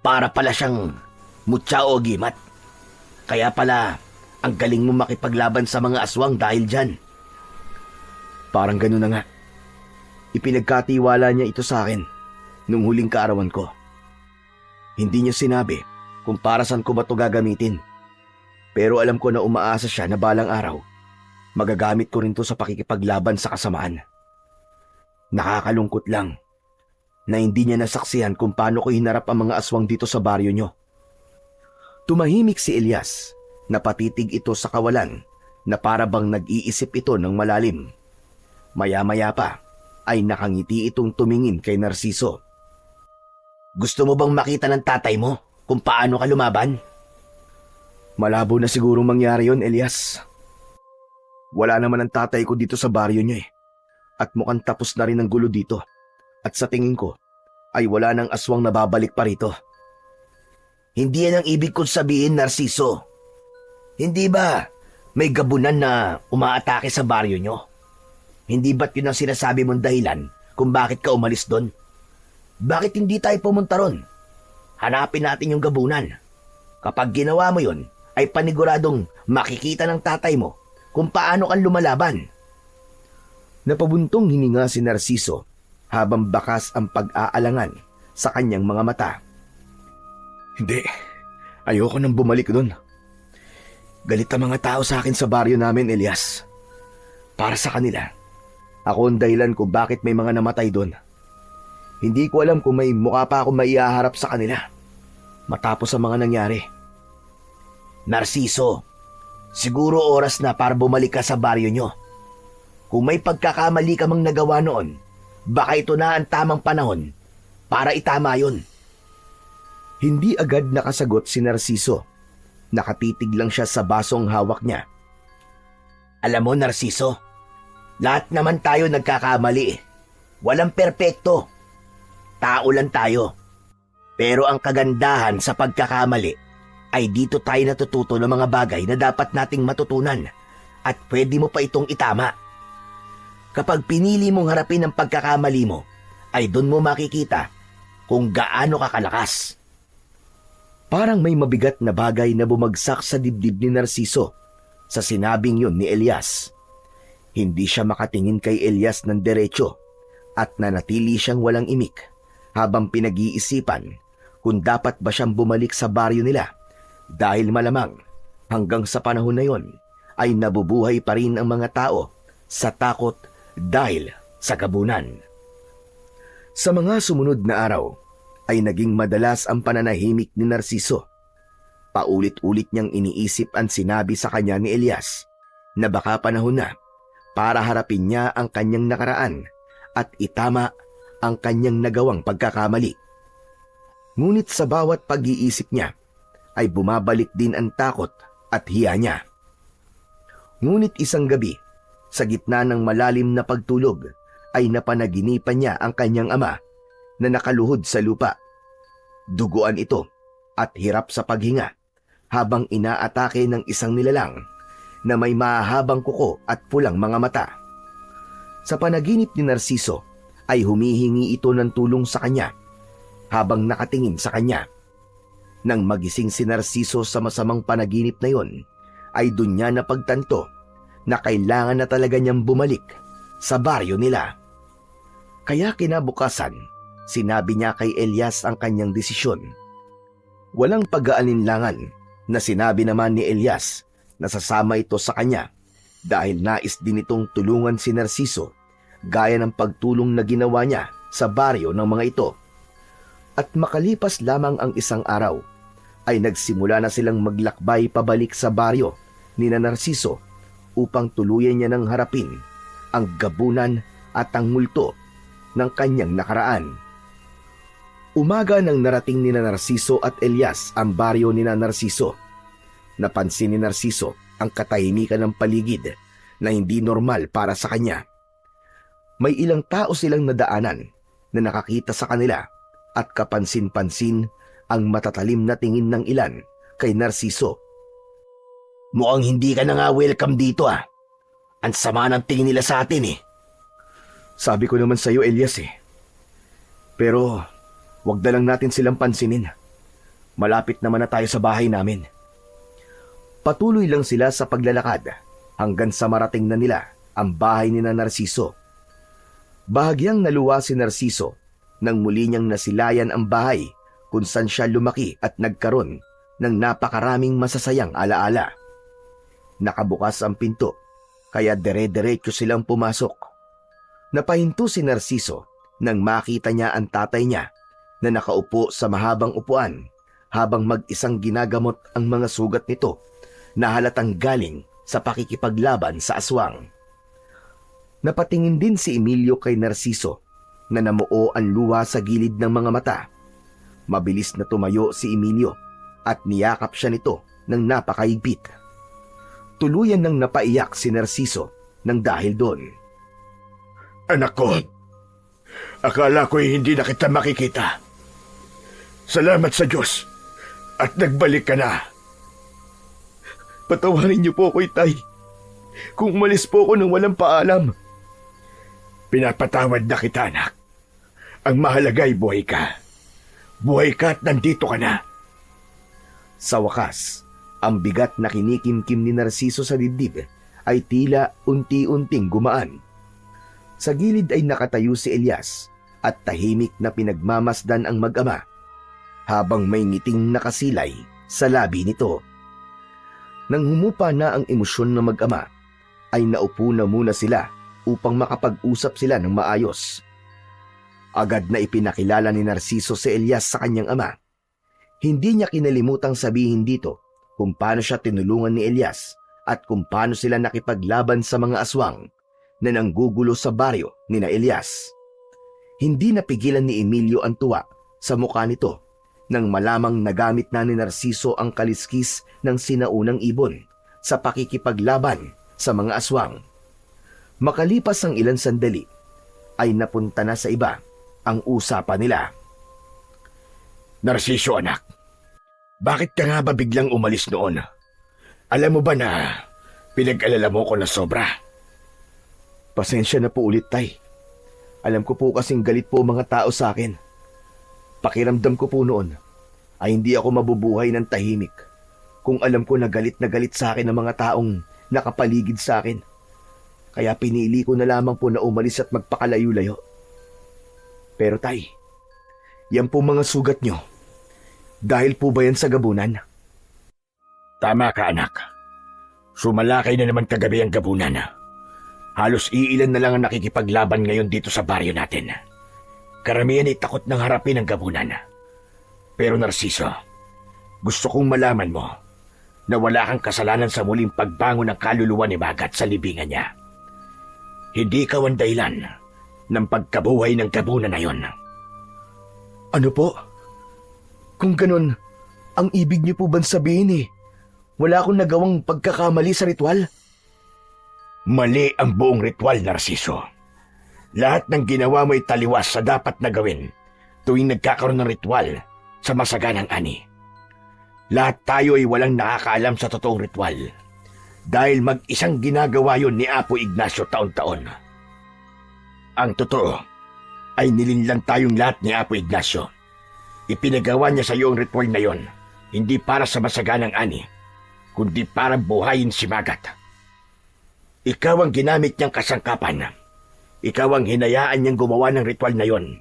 Para pala siyang mutya o gimat. Kaya pala ang galing mo makipaglaban sa mga aswang dahil dyan. Parang gano'n na nga. Ipinagkatiwala niya ito sa akin nung huling kaarawan ko. Hindi niya sinabi kung para saan ko ba ito gagamitin. Pero alam ko na umaasa siya na balang araw, magagamit ko rin ito sa pakikipaglaban sa kasamaan. Nakakalungkot lang na hindi niya nasaksihan kung paano ko hinarap ang mga aswang dito sa baryo niyo. Tumahimik si Elias, napatitig ito sa kawalan na para bang nag-iisip ito ng malalim. Maya-maya pa ay nakangiti itong tumingin kay Narciso. Gusto mo bang makita ng tatay mo kung paano ka lumaban? Malabo na sigurong mangyari yon, Elias. Wala naman ang tatay ko dito sa baryo niyo eh. At mukhang tapos na rin ang gulo dito. At sa tingin ko ay wala nang aswang na babalik pa rito. Hindi yan ang ibig kong sabihin, Narciso. Hindi ba may gabunan na umaatake sa baryo niyo? Hindi ba't yun ang sinasabi mong dahilan kung bakit ka umalis doon? Bakit hindi tayo pumunta ron? Hanapin natin yung gabunan. Kapag ginawa mo yun, ay paniguradong makikita ng tatay mo kung paano kang lumalaban. Napabuntong hininga si Narciso habang bakas ang pag-aalangan sa kanyang mga mata. Hindi, ayoko nang bumalik doon. Galit ang mga tao sa akin sa baryo namin, Elias. Para sa kanila, ako ang dahilan kung bakit may mga namatay doon. Hindi ko alam kung may mukha pa ako maihaharap sa kanila matapos ang mga nangyari. Narciso, siguro oras na para bumalik ka sa baryo nyo. Kung may pagkakamali ka mang nagawa noon, baka ito na ang tamang panahon para itama yun. Hindi agad nakasagot si Narciso. Nakatitig lang siya sa basong hawak niya. Alam mo, Narciso, lahat naman tayo nagkakamali. Walang perpekto. Tao lang tayo. Pero ang kagandahan sa pagkakamali ay dito tayo natututo ng mga bagay na dapat nating matutunan at pwede mo pa itong itama. Kapag pinili mong harapin ang pagkakamali mo, ay doon mo makikita kung gaano ka kalakas. Parang may mabigat na bagay na bumagsak sa dibdib ni Narciso sa sinabing yun ni Elias. Hindi siya makatingin kay Elias ng diretso at nanatili siyang walang imik habang pinag-iisipan kung dapat ba siyang bumalik sa baryo nila dahil malamang hanggang sa panahon na yon ay nabubuhay pa rin ang mga tao sa takot dahil sa gabunan. Sa mga sumunod na araw ay naging madalas ang pananahimik ni Narciso. Paulit-ulit niyang iniisip ang sinabi sa kanya ni Elias na baka panahon na para harapin niya ang kanyang nakaraan at itama ang kanyang nagawang pagkakamali. Ngunit sa bawat pag-iisip niya ay bumabalik din ang takot at hiya niya. Ngunit isang gabi, sa gitna ng malalim na pagtulog, ay napanaginipan niya ang kanyang ama na nakaluhod sa lupa. Duguan ito at hirap sa paghinga habang inaatake ng isang nilalang na may mahahabang kuko at pulang mga mata. Sa panaginip ni Narciso ay humihingi ito ng tulong sa kanya habang nakatingin sa kanya. Nang magising si Narciso sa masamang panaginip na yon, ay doon niya napagtanto na kailangan na talaga niyang bumalik sa baryo nila. Kaya kinabukasan, sinabi niya kay Elias ang kanyang desisyon. Walang pag-aalinlangan na sinabi naman ni Elias na sasama ito sa kanya dahil nais din itong tulungan si Narciso gaya ng pagtulong na ginawa niya sa baryo ng mga ito. At makalipas lamang ang isang araw, ay nagsimula na silang maglakbay pabalik sa baryo ni Narciso upang tuluyan niya ng harapin ang gabunan at ang multo ng kanyang nakaraan. Umaga nang narating ni Narciso at Elias ang baryo ni Narciso. Napansin ni Narciso ang katahimikan ng paligid na hindi normal para sa kanya. May ilang tao silang nadaanan na nakakita sa kanila at kapansin-pansin ang matatalim na tingin ng ilan kay Narciso. Mukhang hindi ka na nga welcome dito ah. Ang sama ng tingin nila sa atin eh. Sabi ko naman sa iyo, Elias eh. Pero wag na lang natin silang pansinin. Malapit naman na tayo sa bahay namin. Patuloy lang sila sa paglalakad hanggang sa marating na nila ang bahay ni Narciso. Bahagyang naluwa si Narciso nang muli niyang nasilayan ang bahay kung saan siya lumaki at nagkaroon ng napakaraming masasayang alaala. Nakabukas ang pinto, kaya dere-derecho silang pumasok. Napahinto si Narciso nang makita niya ang tatay niya na nakaupo sa mahabang upuan habang mag-isang ginagamot ang mga sugat nito na halatang galing sa pakikipaglaban sa aswang. Napatingin din si Emilio kay Narciso na namuo ang luha sa gilid ng mga mata. Mabilis na tumayo si Emilio at niyakap siya nito ng napakaigpit. Tuluyan nang napaiyak si Narciso nang dahil doon. Anak ko, akala ko'y hindi na kita makikita. Salamat sa Diyos at nagbalik ka na. Patawarin niyo po ako, Itay. Kung umalis po ako nang walang paalam. Pinapatawad na kita, anak. Ang mahalaga ay buhay ka. Buhay ka at nandito ka na. Sa wakas, ang bigat na kinikimkim ni Narciso sa dibdib ay tila unti-unting gumaan. Sa gilid ay nakatayo si Elias at tahimik na pinagmamasdan ang mag-ama habang may ngiting nakasilay sa labi nito. Nang humupa na ang emosyon ng mag-ama, ay naupo na muna sila upang makapag-usap sila ng maayos. Agad na ipinakilala ni Narciso si Elias sa kanyang ama. Hindi niya kinalimutang sabihin dito kung paano siya tinulungan ni Elias at kung paano sila nakipaglaban sa mga aswang na nanggugulo sa baryo ni Elias. Hindi napigilan ni Emilio ang tuwa sa mukha nito nang malamang nagamit na ni Narciso ang kaliskis ng sinaunang ibon sa pakikipaglaban sa mga aswang. Makalipas ang ilang sandali, ay napunta na sa iba ang usapan nila. Narciso, anak, bakit ka nga ba biglang umalis noon? Alam mo ba na pinag-alala mo ko na sobra? Pasensya na po ulit, Tay. Alam ko po kasing galit po mga tao sa akin. Pakiramdam ko po noon ay hindi ako mabubuhay ng tahimik kung alam ko na galit sa akin ang mga taong nakapaligid sa akin. Kaya pinili ko na lamang po na umalis at magpakalayo-layo. Pero Tay, yan po mga sugat nyo. Dahil po ba yan sa gabunan? Tama ka, anak. Sumalakay na naman kagabi ang gabunan. Halos iilan na lang ang nakikipaglaban ngayon dito sa baryo natin. Karamihan ay takot ng harapin ang gabunan. Pero Narciso, gusto kong malaman mo na wala kang kasalanan sa muling pagbangon ng kaluluwa ni Magat sa libingan niya. Hindi ikaw ang dahilan ng pagkabuhay ng gabunan na yon. Ano po? Kung ganun, ang ibig niyo po bang sabihin wala akong nagawang pagkakamali sa ritual? Mali ang buong ritual, Narciso. Lahat ng ginawa mo ay taliwas sa dapat na gawin tuwing nagkakaroon ng ritual sa masaganang ani. Lahat tayo ay walang nakakaalam sa totoong ritual dahil mag-isang ginagawa yon ni Apo Ignacio taon-taon. Ang totoo ay nilinlang tayong lahat ni Apo Ignacio. Ipinagawa niya sa iyo ang ritual na yon hindi para sa masaganang ani, kundi para buhayin si Magat. Ikaw ang ginamit niyang kasangkapan. Ikaw ang hinayaan niyang gumawa ng ritual na yon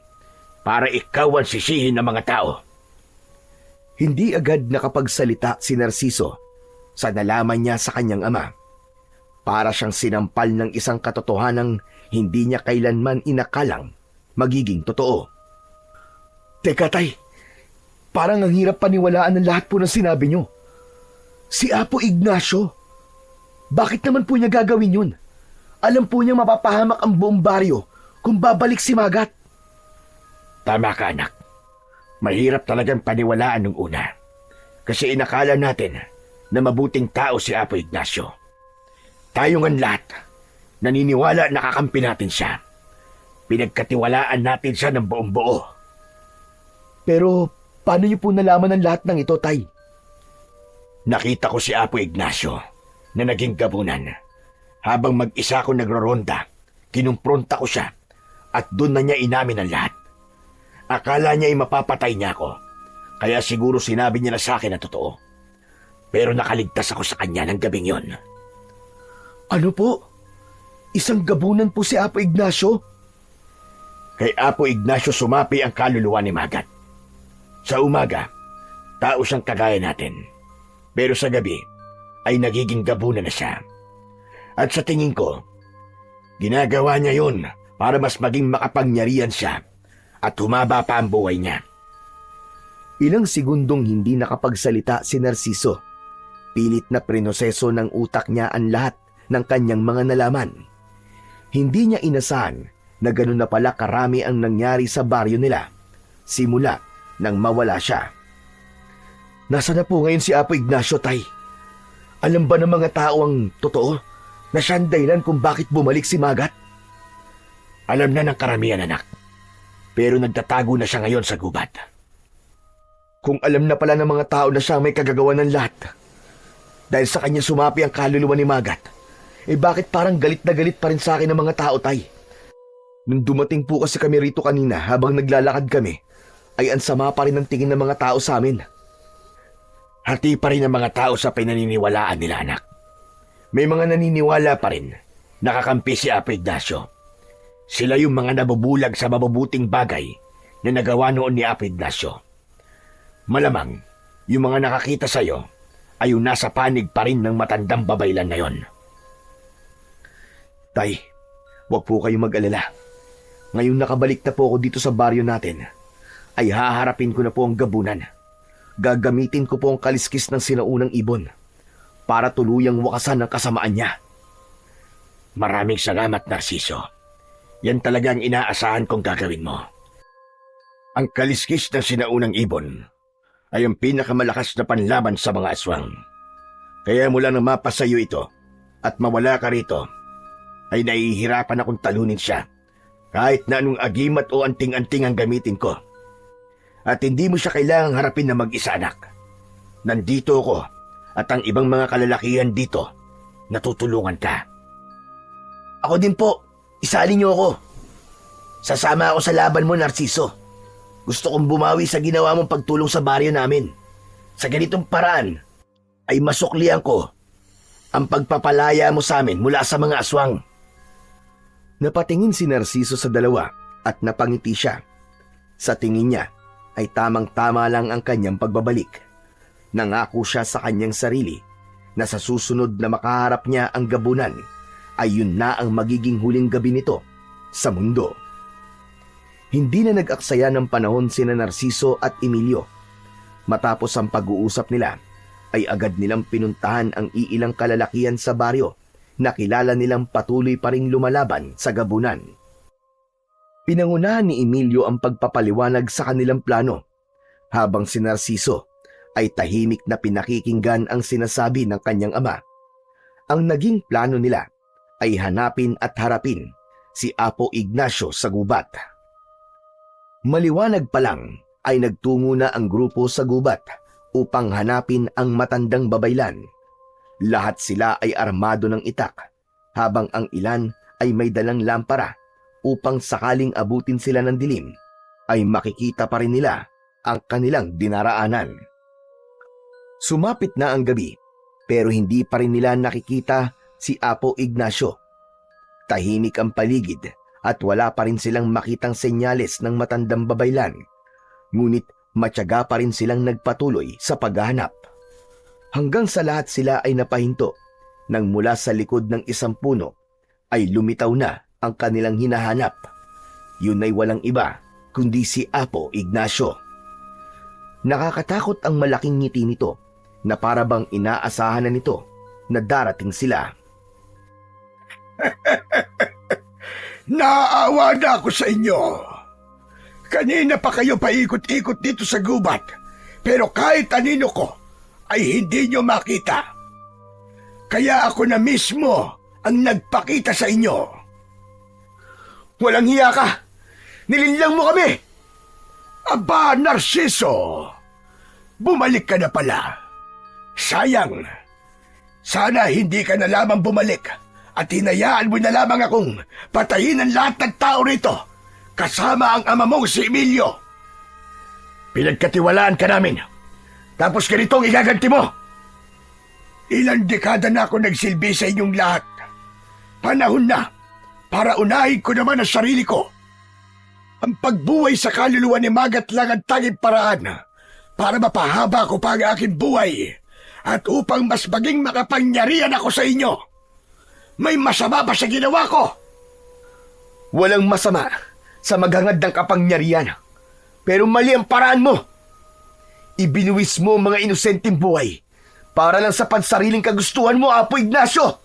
para ikaw ang sisihin ng mga tao. Hindi agad nakapagsalita si Narciso sa nalaman niya sa kanyang ama. Para siyang sinampal ng isang katotohanang hindi niya kailanman inakalang magiging totoo. Teka, Tay. Parang ang hirap paniwalaan ng lahat po ng sinabi niyo. Si Apo Ignacio, bakit naman po niya gagawin yun? Alam po niya mapapahamak ang buong baryo kung babalik si Magat. Tama ka, anak. Mahirap talagang paniwalaan nung una. Kasi inakala natin na mabuting tao si Apo Ignacio. Tayo ngang lahat, naniniwala na kakampi natin siya. Pinagkatiwalaan natin siya ng buong buo. Pero paano niyo po nalaman ang lahat ng ito, Tay? Nakita ko si Apo Ignacio na naging gabunan. Habang mag-isa ko nagroronda, kinumpronta ko siya at doon na niya inamin ang lahat. Akala niya ay mapapatay niya ako, kaya siguro sinabi niya na sa akin na totoo. Pero nakaligtas ako sa kanya ng gabing yon. Ano po? Isang gabunan po si Apo Ignacio? Kay Apo Ignacio sumapi ang kaluluwa ni Magat. Sa umaga, tao siyang kagaya natin. Pero sa gabi, ay nagiging gabunan na siya. At sa tingin ko, ginagawa niya yun para mas maging makapangyarihan siya at humaba pa ang buhay niya. Ilang segundong hindi nakapagsalita si Narciso. Pilit na prinoseso ng utak niya ang lahat ng kanyang mga nalaman. Hindi niya inasahan na gano'n na pala karami ang nangyari sa baryo nila simula nang mawala siya. Nasaan na po ngayon si Apo Ignacio, Tay? Alam ba ng mga tao ang totoo na siya ang dahilan kung bakit bumalik si Magat? Alam na ng karamihan, anak. Pero nagtatago na siya ngayon sa gubat. Kung alam na pala ng mga tao na siya may kagagawa ng lahat, dahil sa kanya sumapi ang kaluluwa ni Magat, bakit parang galit na galit pa rin sa akin ng mga tao, Tay? Nung dumating po kasi kami rito kanina habang naglalakad kami, ay ansama pa rin ang tingin ng mga tao sa amin. Hati pa rin ang mga tao sa pinaniniwalaan nila, anak. May mga naniniwala pa rin nakakampi si Apo Ignacio. Sila yung mga nabubulag sa mabubuting bagay na nagawa noon ni Apo Ignacio. Malamang, yung mga nakakita sa'yo ay yung nasa panig pa rin ng matandang babaylan na yon. Tay, huwag po kayong mag-alala. Ngayong nakabalik na po ako dito sa baryo natin, ay haharapin ko na po ang gabunan. Gagamitin ko po ang kaliskis ng sinaunang ibon para tuluyang wakasan ang kasamaan niya. Maraming salamat, Narciso. Yan talaga ang inaasahan kong gagawin mo. Ang kaliskis ng sinaunang ibon ay ang pinakamalakas na panlaban sa mga aswang. Kaya mula nang mapasayo ito at mawala ka rito, ay nahihirapan akong talunin siya kahit na anong agimat o anting-anting ang gamitin ko. At hindi mo siya kailangang harapin na mag-isa, anak. Nandito ako at ang ibang mga kalalakihan dito, natutulungan ka. Ako din po, isali niyo ako. Sasama ako sa laban mo, Narciso. Gusto kong bumawi sa ginawa mong pagtulong sa baryo namin. Sa ganitong paraan, ay masuklian ko ang pagpapalaya mo sa amin mula sa mga aswang. Napatingin si Narciso sa dalawa at napangiti siya. Sa tingin niya, ay tamang-tama lang ang kanyang pagbabalik. Nangako siya sa kanyang sarili na sa susunod na makaharap niya ang gabunan, ay yun na ang magiging huling gabi nito sa mundo. Hindi na nag-aksaya ng panahon sina Narciso at Emilio. Matapos ang pag-uusap nila, ay agad nilang pinuntahan ang iilang kalalakihan sa baryo na kilala nilang patuloy pa ring lumalaban sa gabunan. Pinangunahan ni Emilio ang pagpapaliwanag sa kanilang plano, habang si Narciso ay tahimik na pinakikinggan ang sinasabi ng kanyang ama. Ang naging plano nila ay hanapin at harapin si Apo Ignacio sa gubat. Maliwanag pa lang ay nagtungo na ang grupo sa gubat upang hanapin ang matandang babaylan. Lahat sila ay armado ng itak, habang ang ilan ay may dalang lampara upang sakaling abutin sila ng dilim, ay makikita pa rin nila ang kanilang dinaraanan. Sumapit na ang gabi, pero hindi pa rin nila nakikita si Apo Ignacio. Tahimik ang paligid at wala pa rin silang makitang senyales ng matandang babaylan, ngunit matyaga pa rin silang nagpatuloy sa paghahanap. Hanggang sa lahat sila ay napahinto nang mula sa likod ng isang puno ay lumitaw na ang kanilang hinahanap. Yun ay walang iba kundi si Apo Ignacio. Nakakatakot ang malaking ngiti nito na para bang inaasahan na nito na darating sila. Naaawa na ako sa inyo. Kanina pa kayo paikot-ikot dito sa gubat, pero kahit anino ko ay hindi nyo makita. Kaya ako na mismo ang nagpakita sa inyo. Walang hiya ka! Nilinlang mo kami! Aba, Narciso! Bumalik ka na pala. Sayang. Sana hindi ka na lamang bumalik at hinayaan mo na lamang akong patayin ang lahat ng tao rito, kasama ang ama mong si Emilio. Pinagkatiwalaan ka namin, tapos ganitong igaganti mo. Ilang dekada na ako nagsilbi sa inyong lahat. Panahon na para unahin ko naman ang sarili ko. Ang pagbuhay sa kaluluwa ni Magat lang ang tanging paraan para mapahaba ko pa ang aking buhay at upang mas maging makapangyarihan ako sa inyo. May masama ba sa ginawa ko? Walang masama sa maghangad ng kapangyarihan. Pero mali ang paraan mo. Ibinuwis mo ang mga inosenteng buhay para lang sa pansariling kagustuhan mo, Apo Ignacio.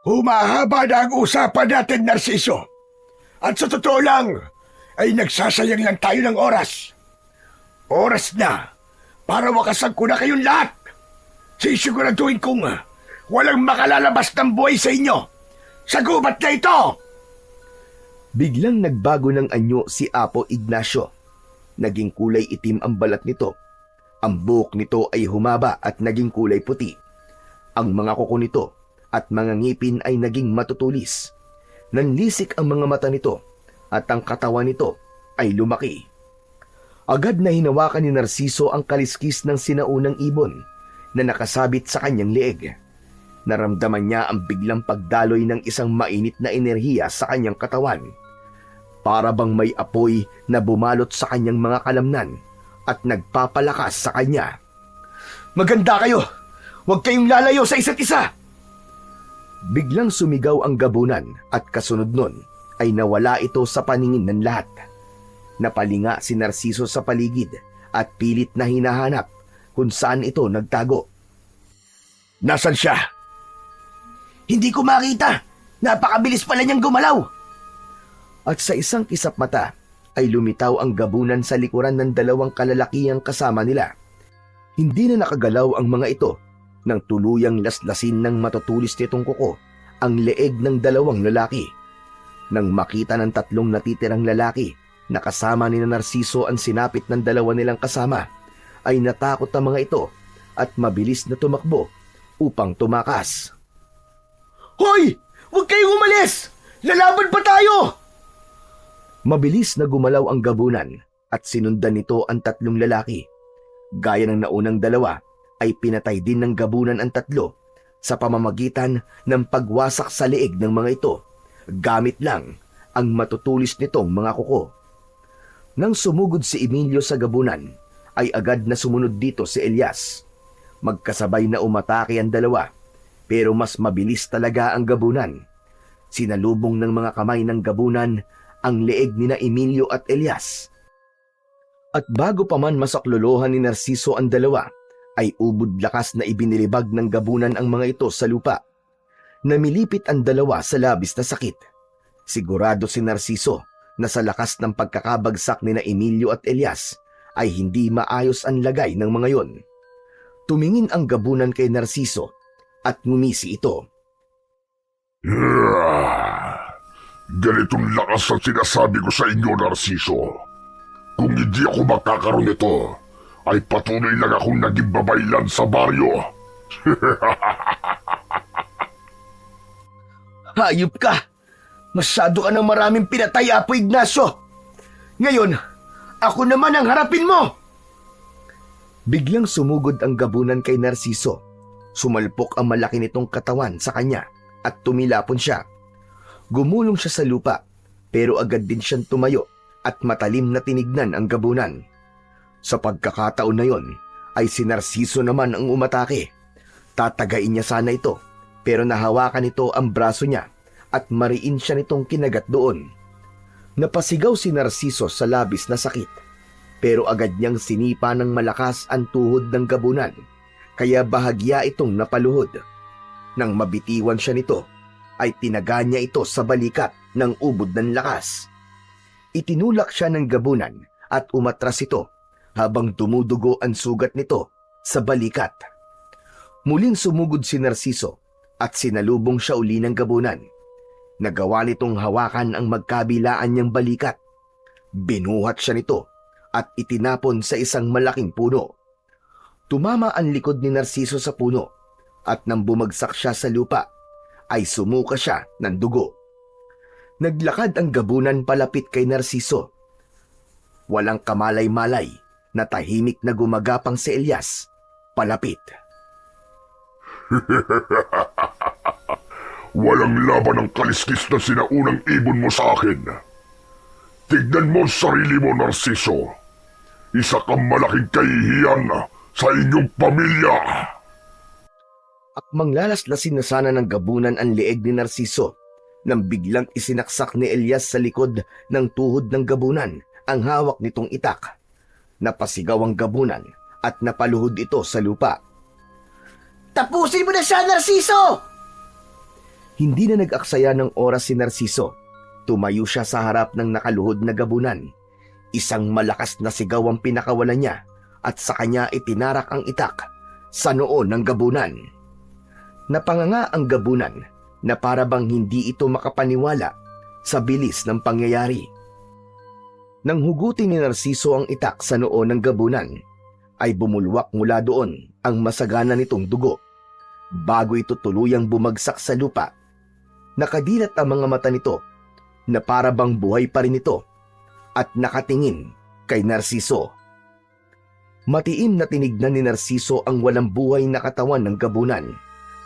Humahaba na ang usapan natin, Narciso. At sa totoo lang, ay nagsasayang lang tayo ng oras. Oras na para wakasan ko na kayong lahat. Sisiguraduhin kong walang makalalabas ng buhay sa inyo sa gubat na ito. Biglang nagbago ng anyo si Apo Ignacio. Naging kulay itim ang balat nito. Ang buhok nito ay humaba at naging kulay puti. Ang mga kuko nito at mga ngipin ay naging matutulis. Nanlisik ang mga mata nito at ang katawan nito ay lumaki. Agad na hinawakan ni Narciso ang kaliskis ng sinaunang ibon na nakasabit sa kanyang leeg. Naramdaman niya ang biglang pagdaloy ng isang mainit na enerhiya sa kanyang katawan. Para bang may apoy na bumalot sa kanyang mga kalamnan at nagpapalakas sa kanya. Maganda kayo! Huwag kayong lalayo sa isa't isa! Biglang sumigaw ang gabunan at kasunod nun ay nawala ito sa paningin ng lahat. Napalinga si Narciso sa paligid at pilit na hinahanap kung saan ito nagtago. Nasaan siya? Hindi ko makita! Napakabilis pala niyang gumalaw! At sa isang kisap mata ay lumitaw ang gabunan sa likuran ng dalawang kalalakihang kasama nila. Hindi na nakagalaw ang mga ito nang tuluyang laslasin ng matutulis nitong kuko ang leeg ng dalawang lalaki. Nang makita ng tatlong natitirang lalaki na kasama ni Narciso ang sinapit ng dalawa nilang kasama, ay natakot ang mga ito at mabilis na tumakbo upang tumakas. Hoy! Huwag kayong umalis! Lalaban pa tayo! Mabilis na gumalaw ang gabunan at sinundan nito ang tatlong lalaki. Gaya ng naunang dalawa, ay pinatay din ng gabunan ang tatlo sa pamamagitan ng pagwasak sa leeg ng mga ito, gamit lang ang matutulis nitong mga kuko. Nang sumugod si Emilio sa gabunan, ay agad na sumunod dito si Elias. Magkasabay na umatake ang dalawa, pero mas mabilis talaga ang gabunan. Sinalubong ng mga kamay ng gabunan ang leeg ni na Emilio at Elias. At bago pa man masaklolohan ni Narciso ang dalawa, ay ubod lakas na ibinilibag ng gabunan ang mga ito sa lupa. Namilipit ang dalawa sa labis na sakit. Sigurado si Narciso na sa lakas ng pagkakabagsak ni na Emilio at Elias ay hindi maayos ang lagay ng mga yon. Tumingin ang gabunan kay Narciso at ngumisi ito. Ganitong lakas ang sinasabi ko sa inyo, Narciso. Kung hindi ako makakaroon nito, ay patuloy lang akong naging babaylan sa baryo. Hayop ka! Masyado ka ng maraming pinatay, Apo Ignacio! Ngayon, ako naman ang harapin mo! Biglang sumugod ang gabunan kay Narciso. Sumalpok ang malaki nitong katawan sa kanya at tumilapon siya. Gumulong siya sa lupa, pero agad din siyang tumayo at matalim na tinignan ang gabunan. Sa pagkakataon na yon, ay si Narciso naman ang umatake. Tatagain niya sana ito, pero nahawakan nito ang braso niya at mariin siya nitong kinagat doon. Napasigaw si Narciso sa labis na sakit, pero agad niyang sinipa ng malakas ang tuhod ng gabunan, kaya bahagya itong napaluhod. Nang mabitiwan siya nito, ay tinaga niya ito sa balikat ng ubod ng lakas. Itinulak siya ng gabunan at umatras ito habang dumudugo ang sugat nito sa balikat. Muling sumugod si Narciso at sinalubong siya uli ng gabunan. Nagawa nitong hawakan ang magkabilaan niyang balikat. Binuhat siya nito at itinapon sa isang malaking puno. Tumama ang likod ni Narciso sa puno at nang bumagsak siya sa lupa ay sumuka siya ng dugo. Naglakad ang gabunan palapit kay Narciso. Walang kamalay-malay na tahimik na gumagapang si Elias palapit. Walang laban ang kaliskis na sinaunang ibon mo sa akin. Tignan mo ang sarili mo, Narciso. Isa kang malaking kahihiyan sa inyong pamilya. Akmang lalaslasin na sana ng gabunan ang leeg ni Narciso nang biglang isinaksak ni Elias sa likod ng tuhod ng gabunan ang hawak nitong itak. Napasigaw ang gabunan at napaluhod ito sa lupa. "Tapusin mo na siya, Narciso!" Hindi na nag-aksaya ng oras si Narciso. Tumayo siya sa harap ng nakaluhod na gabunan. Isang malakas na sigaw ang pinakawalan niya at sa kanya itinarak ang itak sa noo ng gabunan. Napanganga ang gabunan na para bang hindi ito makapaniwala sa bilis ng pangyayari. Nang hugutin ni Narciso ang itak sa noo ng gabunan, ay bumulwak mula doon ang masagana nitong dugo. Bago ito tuluyang bumagsak sa lupa, nakadilat ang mga mata nito na para bang buhay pa rin ito at nakatingin kay Narciso. Matiim na tinignan ni Narciso ang walang buhay na katawan ng gabunan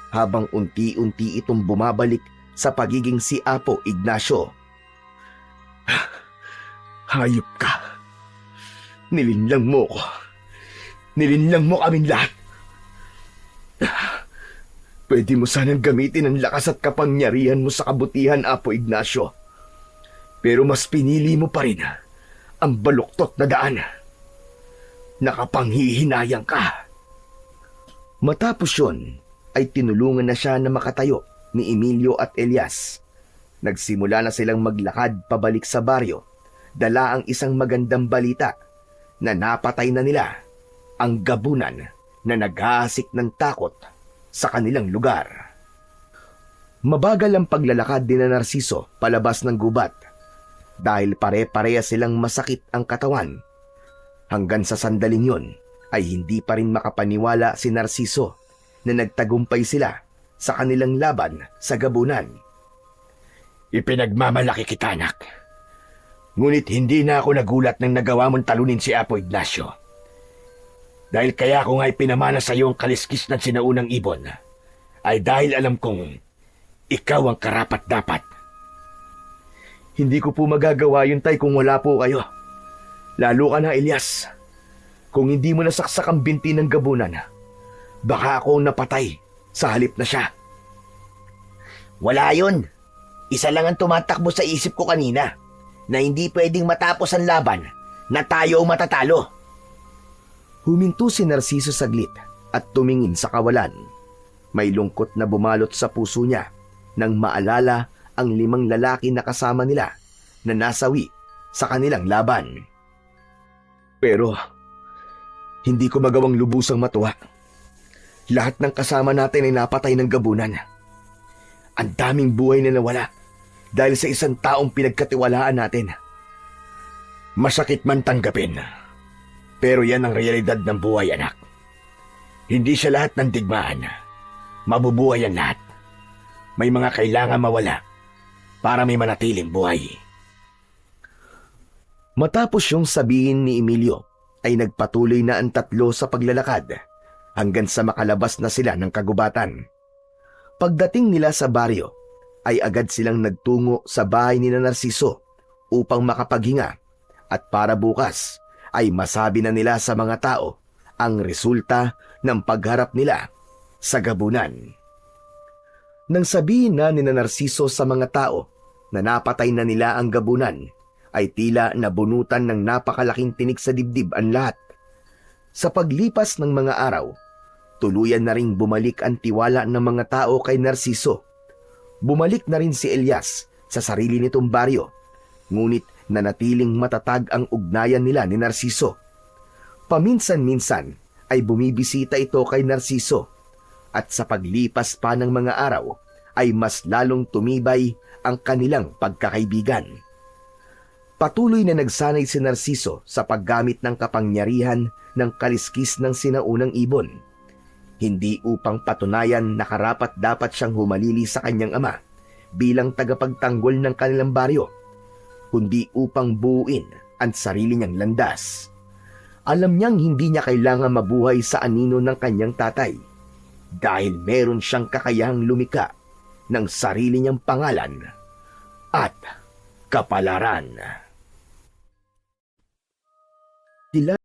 habang unti-unti itong bumabalik sa pagiging si Apo Ignacio. "Hayop ka! Nilinlang mo ko! Nilinlang mo kaming lahat! Pwede mo sanang gamitin ang lakas at kapangyarihan mo sa kabutihan, Apo Ignacio. Pero mas pinili mo pa rin ang baluktot na daan. Nakapanghihinayang ka." Matapos yun, ay tinulungan na siya na makatayo ni Emilio at Elias. Nagsimula na silang maglakad pabalik sa baryo, dala ang isang magandang balita na napatay na nila ang gabunan na naghahasik ng takot sa kanilang lugar. Mabagal ang paglalakad ni Narciso palabas ng gubat dahil pare-pareha silang masakit ang katawan. Hanggang sa sandaling yun ay hindi pa rin makapaniwala si Narciso na nagtagumpay sila sa kanilang laban sa gabunan. Ipinagmamalaki kita, anak. Ngunit hindi na ako nagulat nang nagawa mong talunin si Apo Ignacio. Dahil kaya ko nga ipinamana sa iyo ang kaliskis ng sinaunang ibon, ay dahil alam kong ikaw ang karapat-dapat. Hindi ko po magagawa yun, Tay, kung wala po kayo. Lalo ka na, Elias. Kung hindi mo nasaksak ang binti ng gabunan, baka ako napatay sa halip na siya. Wala yun. Isa lang ang tumatakbo sa isip ko kanina, na hindi pwedeng matapos ang laban na tayo ang matatalo. Huminto si Narciso saglit at tumingin sa kawalan. May lungkot na bumalot sa puso niya nang maalala ang 5 lalaki na kasama nila na nasawi sa kanilang laban. Pero hindi ko magawang lubusang matuwa. Lahat ng kasama natin ay napatay ng gabunan. Ang daming buhay na nawala dahil sa isang taong pinagkatiwalaan natin. Masakit man tanggapin, pero yan ang realidad ng buhay, anak. Hindi siya lahat ng digmaan. Mabubuhay ang lahat. May mga kailangan mawala para may manatiling buhay. Matapos yung sabihin ni Emilio, ay nagpatuloy na ang tatlo sa paglalakad hanggang sa makalabas na sila ng kagubatan. Pagdating nila sa baryo, ay agad silang nagtungo sa bahay ni Narciso upang makapaghinga at para bukas ay masabi na nila sa mga tao ang resulta ng pagharap nila sa gabunan. Nang sabihin na ni Narciso sa mga tao na napatay na nila ang gabunan, ay tila nabunutan ng napakalaking tinik sa dibdib ang lahat. Sa paglipas ng mga araw, tuluyan na ring bumalik ang tiwala ng mga tao kay Narciso. Bumalik na rin si Elias sa sarili nitong baryo, ngunit nanatiling matatag ang ugnayan nila ni Narciso. Paminsan-minsan ay bumibisita ito kay Narciso at sa paglipas pa ng mga araw ay mas lalong tumibay ang kanilang pagkakaibigan. Patuloy na nagsanay si Narciso sa paggamit ng kapangyarihan ng kaliskis ng sinaunang ibon. Hindi upang patunayan na karapat-dapat siyang humalili sa kanyang ama bilang tagapagtanggol ng kanilang baryo, kundi upang buuin ang sarili niyang landas. Alam niyang hindi niya kailangan mabuhay sa anino ng kanyang tatay dahil meron siyang kakayahang lumika ng sarili niyang pangalan at kapalaran.